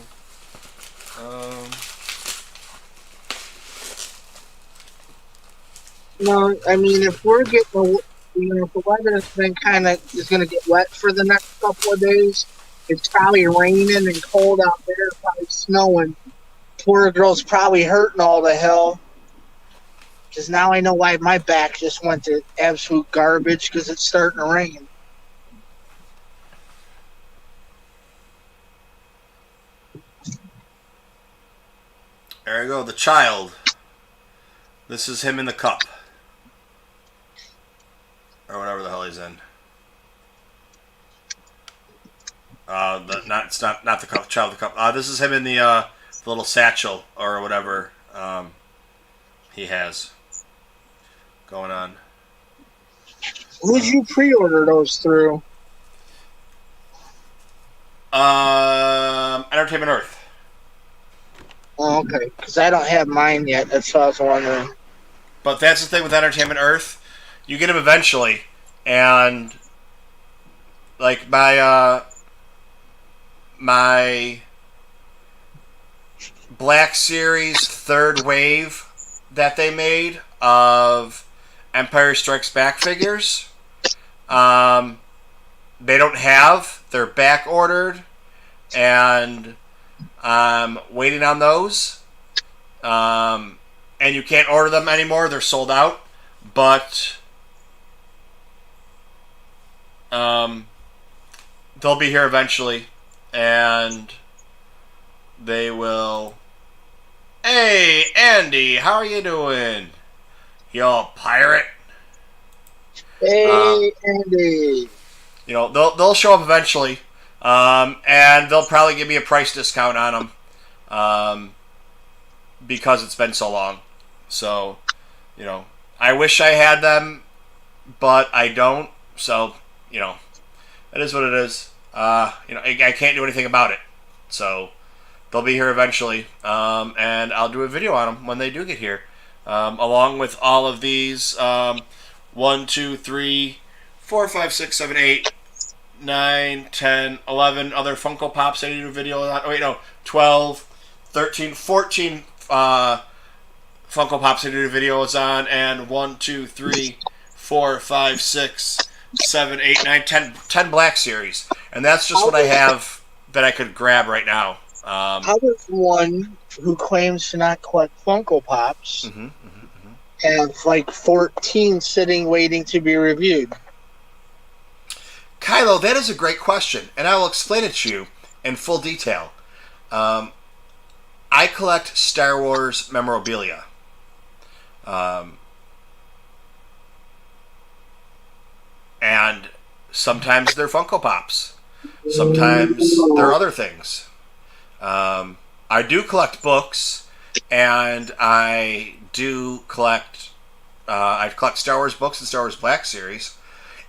No, I mean, if we're getting, if the weather has been is going to get wet for the next couple of days, it's probably raining and cold out there, probably snowing. Poor girl's probably hurting all the hell. Because now I know why my back just went to absolute garbage because it's starting to rain. there you go. The child. This is him in the cup. Or whatever the hell he's in. It's not the cup, child of the cup. This is him in the little satchel or whatever he has going on. Who'd you pre-order those through? Entertainment Earth. Oh, okay. Because I don't have mine yet. That's what I was wondering. But that's the thing with Entertainment Earth. You get them eventually, and like my Black Series third wave that they made of Empire Strikes Back figures, they don't have. They're back ordered, and I'm waiting on those. And you can't order them anymore. They're sold out. But they'll be here eventually, and they will. Hey, Andy, how are you doing? You all pirate? Hey, Andy. You know, they'll show up eventually, and they'll probably give me a price discount on them, because it's been so long. So, you know, I wish I had them, but I don't. So, you know, it is what it is. You know, I can't do anything about it. So, they'll be here eventually, and I'll do a video on them when they do get here, along with all of these 1, 2, 3, 4, 5, 6, 7, 8, 9, 10, 11 other Funko Pops I need to do a video on. Oh, wait, no, 12, 13, 14 Funko Pops I do videos on, and 1, 2, 3, 4, 5, 6, 7, 8, 9, 10 Black Series. And that's just what I have that I could grab right now. How does one who claims to not collect Funko Pops have like 14 sitting waiting to be reviewed? Kylo, that is a great question, and I will explain it to you in full detail. I collect Star Wars memorabilia. And sometimes they're Funko Pops. Sometimes they're other things. I do collect books, and I do collect Star Wars books and Star Wars Black Series.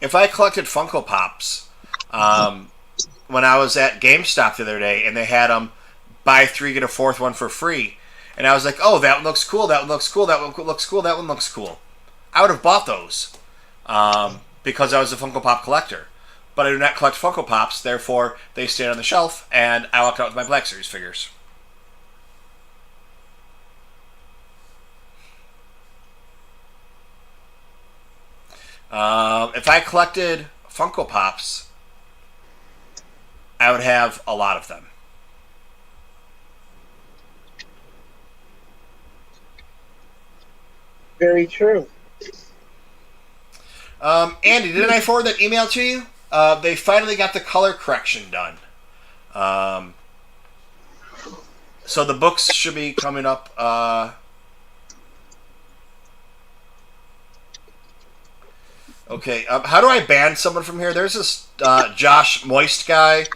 If I collected Funko Pops, when I was at GameStop the other day, and they had them buy 3 get a 4th one for free, and I was like, oh, that one looks cool, that one looks cool, that one looks cool, that one looks cool. I would have bought those because I was a Funko Pop collector. But I do not collect Funko Pops, therefore they stayed on the shelf, and I walked out with my Black Series figures. If I collected Funko Pops, I would have a lot of them. Very true. Andy, didn't I forward that email to you? They finally got the color correction done. So the books should be coming up. Okay, how do I ban someone from here? There's this Josh Moist guy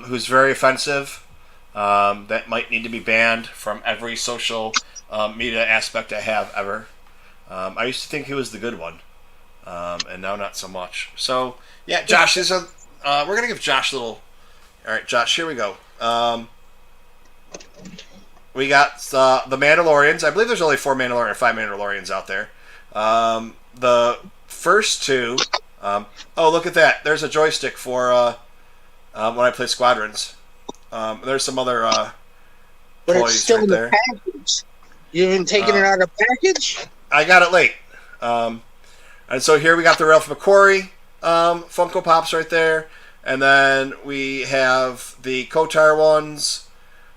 who's very offensive. That might need to be banned from every social media aspect I have ever. I used to think he was the good one, and now not so much. So, yeah, Josh, we're going to give Josh a little... All right, Josh, here we go. We got the Mandalorians. I believe there's only 5 Mandalorians out there. The first 2... oh, look at that. There's a joystick for when I play Squadrons. There's some other But it's toys still right in the there. package. You haven't taken it out of the package? I got it late. And so here we got the Ralph McQuarrie Funko Pops right there. And then we have the Kotar ones.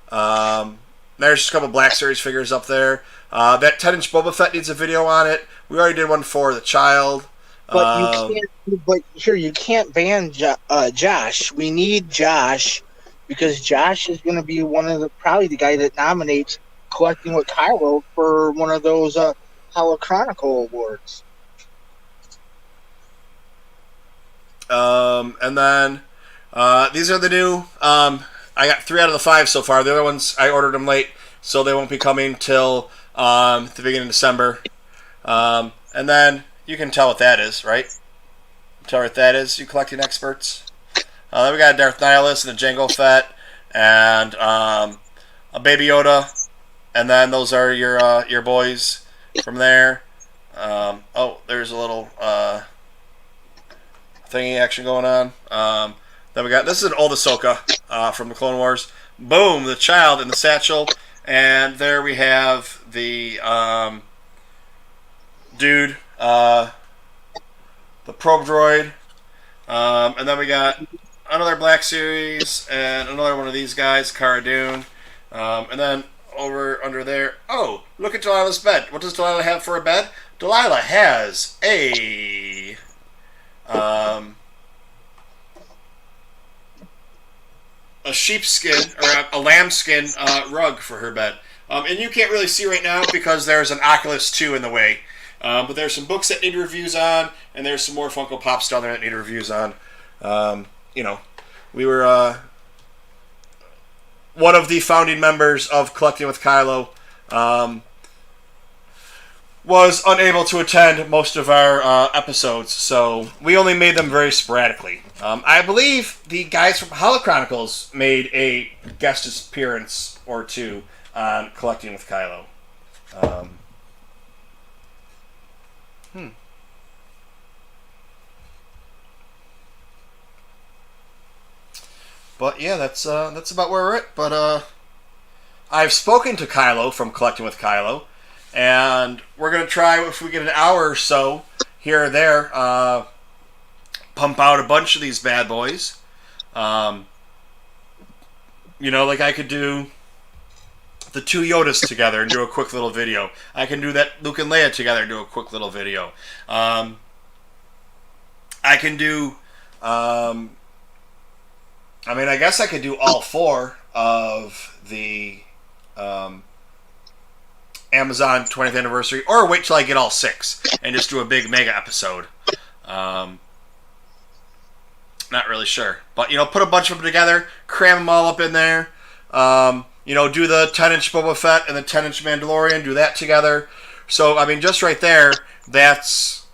There's just a couple Black Series figures up there. That 10-inch Boba Fett needs a video on it. We already did one for the child. But you can't. But here you can't ban Josh. We need Josh because Josh is going to be probably the guy that nominates Collecting with Kylo for one of those Holo Chronicle awards. And then these are the new. I got 3 out of the 5 so far. The other ones I ordered them late, so they won't be coming till the beginning of December. And then you can tell what that is, right? Tell what that is, you collecting experts. Then we got a Darth Nihilus and a Jango Fett and a Baby Yoda, and then those are your boys from there. Oh, there's a little thingy action going on. Then we got, this is an old Ahsoka from the Clone Wars. Boom, the child in the satchel, and there we have the dude, the probe droid, and then we got another Black Series and another one of these guys, Cara Dune, and then over under there. Oh, look at Delilah's bed. What does Delilah have for a bed? Delilah has a sheepskin or a lambskin rug for her bed. And you can't really see right now because there's an Oculus 2 in the way. But there's some books that need reviews on, and there's some more Funko Pops down there that need reviews on. We were one of the founding members of Collecting with Kylo. Was unable to attend most of our episodes, so we only made them very sporadically. I believe the guys from Holo Chronicles made a guest appearance or two on Collecting with Kylo. But yeah, that's about where we're at. But I've spoken to Kylo from Collecting with Kylo, and we're gonna try, if we get an hour or so here or there, pump out a bunch of these bad boys. Like I could do the 2 Yodas together and do a quick little video. I can do that Luke and Leia together and do a quick little video. I can do. I guess I could do all 4 of the Amazon 20th anniversary, or wait till I get all 6 and just do a big mega episode. Not really sure, but put a bunch of them together, cram them all up in there. Do the 10-inch Boba Fett and the 10-inch Mandalorian, do that together. So just right there, that's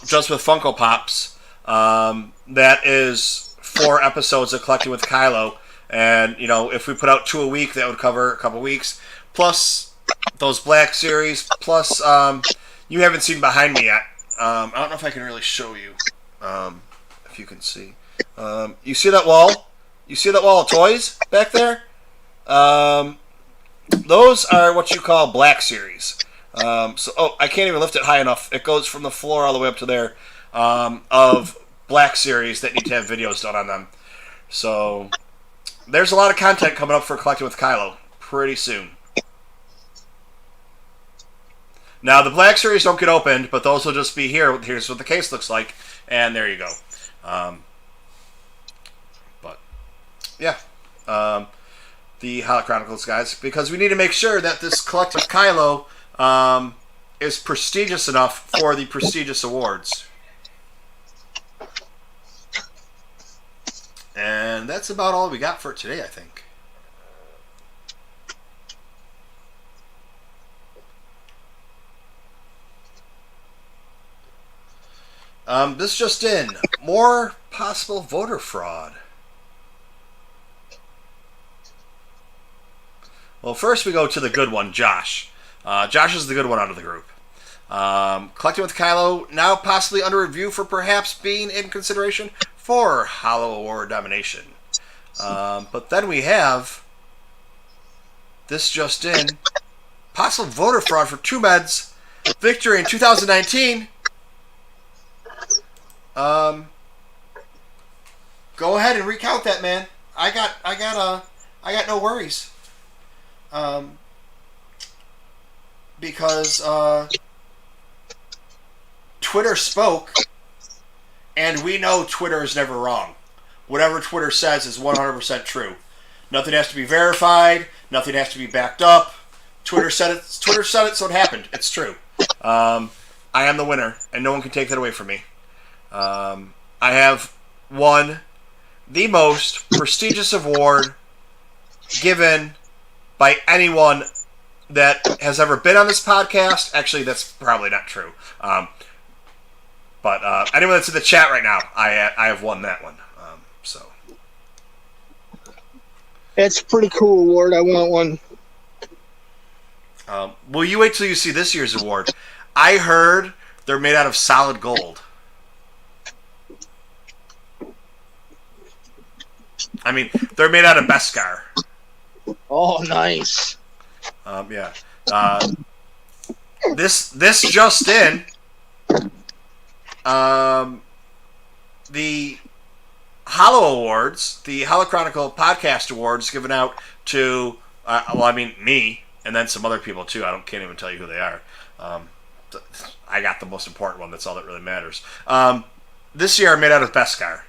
just with Funko Pops. That is 4 episodes of Collecting with Kylo, and if we put out 2 a week, that would cover a couple weeks. Plus those Black Series. Plus, you haven't seen behind me yet. I don't know if I can really show you. If you can see, you see that wall? You see that wall of toys back there? Those are what you call Black Series. I can't even lift it high enough. It goes from the floor all the way up to there. Of Black Series that need to have videos done on them. So there's a lot of content coming up for Collecting with Kylo pretty soon. Now the Black Series don't get opened, but those will just be here. Here's what the case looks like, and there you go. But yeah, the Holo Chronicles guys, because we need to make sure that this Collecting with Kylo is prestigious enough for the prestigious awards. And that's about all we got for today, I think. This just in. More possible voter fraud. Well, first we go to the good one, Josh. Josh is the good one out of the group. Collecting with Kylo, now possibly under review for perhaps being in consideration for Holo Award nomination. But then we have this just in. Possible voter fraud for TooMed's victory in 2019. Go ahead and recount that, man. I got no worries. Because Twitter spoke, and we know Twitter is never wrong. Whatever Twitter says is 100% true. Nothing has to be verified. Nothing has to be backed up. Twitter said it. Twitter said it, so it happened. It's true. I am the winner, and no one can take that away from me. I have won the most prestigious award given by anyone that has ever been on this podcast. Actually, that's probably not true. But anyone that's in the chat right now, I have won that one. So It's a pretty cool award. I want one. Well, you wait till you see this year's award. I heard they're made out of solid gold. I mean, they're made out of Beskar. Oh, nice. Yeah. This just in. The Hollow Awards, the Hollow Chronicle Podcast Awards, given out to me, and then some other people too. Can't even tell you who they are. I got the most important one. That's all that really matters. This year, I'm made out of Beskar.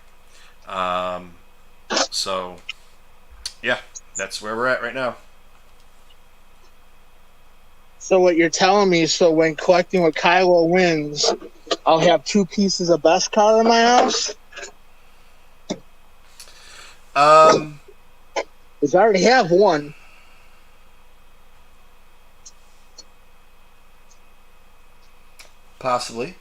So, yeah, that's where we're at right now. So what you're telling me is, so when Collecting with Kylo wins, I'll have 2 pieces of Beskar in my house? Because I already have one. Possibly.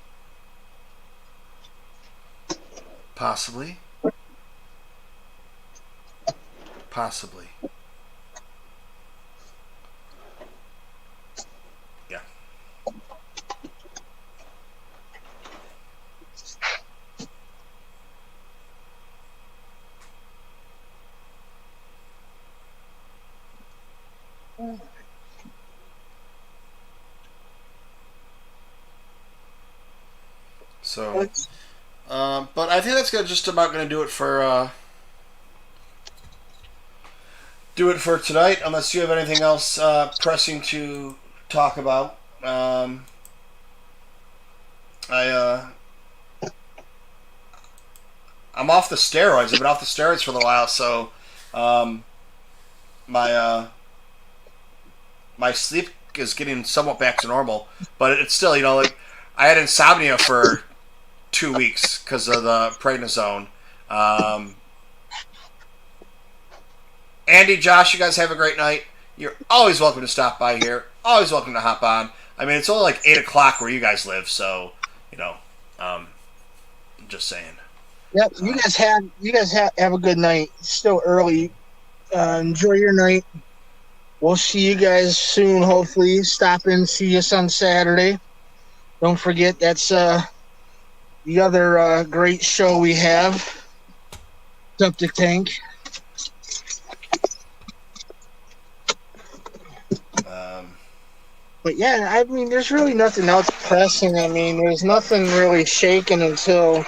Yeah. So, but I think that's just about going to do it for tonight. Unless you have anything else pressing to talk about. I'm off the steroids. I've been off the steroids for a while, so my sleep is getting somewhat back to normal. But it's still, like I had insomnia for 2 weeks because of the prednisone. Andy, Josh, you guys have a great night. You're always welcome to stop by here. Always welcome to hop on. I mean, it's only like 8 o'clock where you guys live, so just saying. Yep, you guys have a good night. It's still early. Enjoy your night. We'll see you guys soon, hopefully. Stop in, see us on Saturday. Don't forget, that's the other great show we have, Septic Tank. But yeah, I mean, there's really nothing else pressing. I mean, there's nothing really shaking until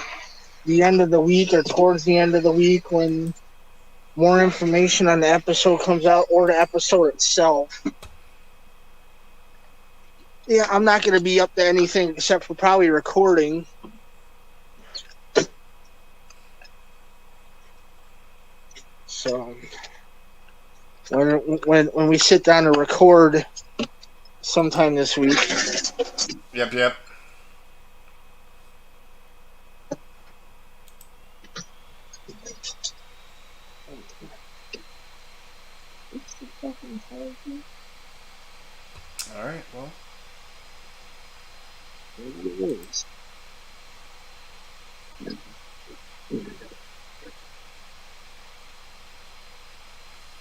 the end of the week or towards the end of the week when more information on the episode comes out, or the episode itself. Yeah, I'm not going to be up to anything except for probably recording. So when we sit down to record sometime this week. Yep. All right, well.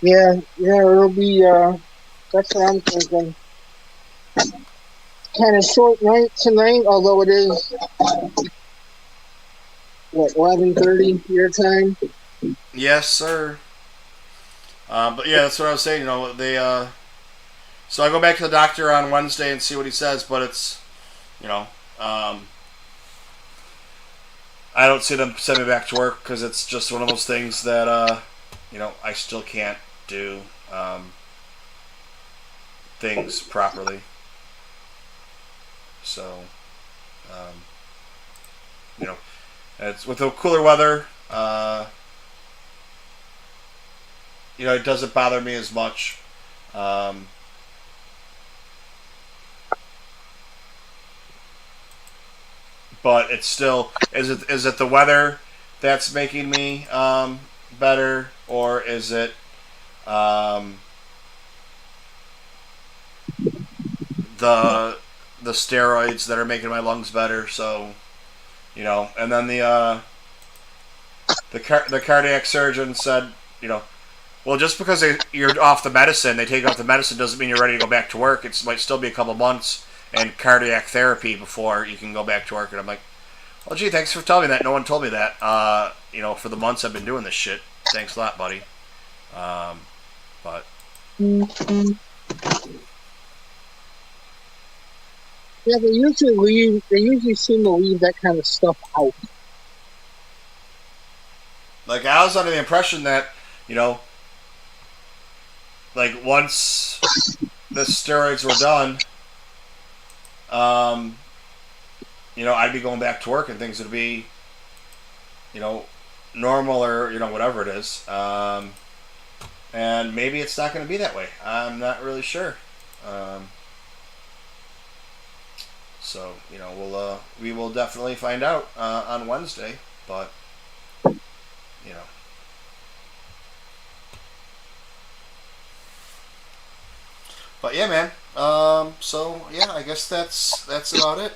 Yeah, it'll be, that's what I'm thinking. Kind of short night tonight, although it is, 11:30 your time? Yes, sir. But yeah, that's what I was saying. They. So I go back to the doctor on Wednesday and see what he says. But it's, you know, I don't see them send me back to work because it's just one of those things that I still can't do things properly. So, um, you know, it's with the cooler weather. It doesn't bother me as much. Um, but it's still is it the weather that's making me better, or is it um, the the steroids that are making my lungs better? So and then the cardiac surgeon said, well, just because you're off the medicine, they take off the medicine doesn't mean you're ready to go back to work. It might still be a couple months and cardiac therapy before you can go back to work. And I'm like, well, gee, thanks for telling me that. No one told me that. For the months I've been doing this shit. Thanks a lot, buddy. But Yeah, they usually leave. They usually seem to leave that kind of stuff out. like I was under the impression that like once the steroids were done, I'd be going back to work and things would be, normal or whatever it is. And maybe it's not going to be that way. I'm not really sure. So we will definitely find out on Wednesday. But you know, but yeah, man. So yeah, I guess that's about it.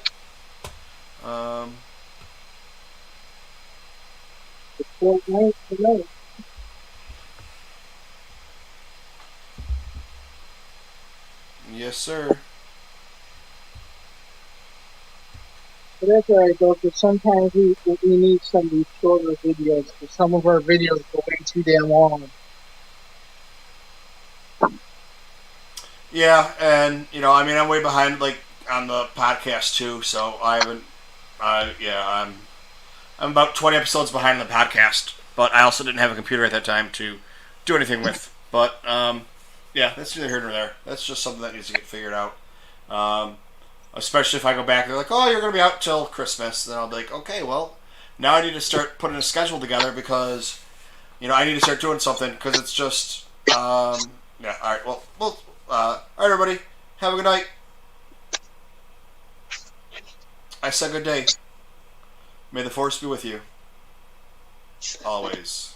Um, Fortnite tonight. yes, sir. But that's all right, though, because sometimes we need some of these shorter videos, because some of our videos go way too damn long. Yeah, and I'm way behind like on the podcast too, so I haven't. I'm about 20 episodes behind on the podcast, but I also didn't have a computer at that time to do anything with. But yeah, that's neither here nor there. That's just something that needs to get figured out. Um, Especially if I go back, they're like, "Oh, you're going to be out till Christmas." Then I'll be like, "Okay, well, now I need to start putting a schedule together because I need to start doing something because it's just yeah." All right, all right, everybody, have a good night. I said good day. May the force be with you always.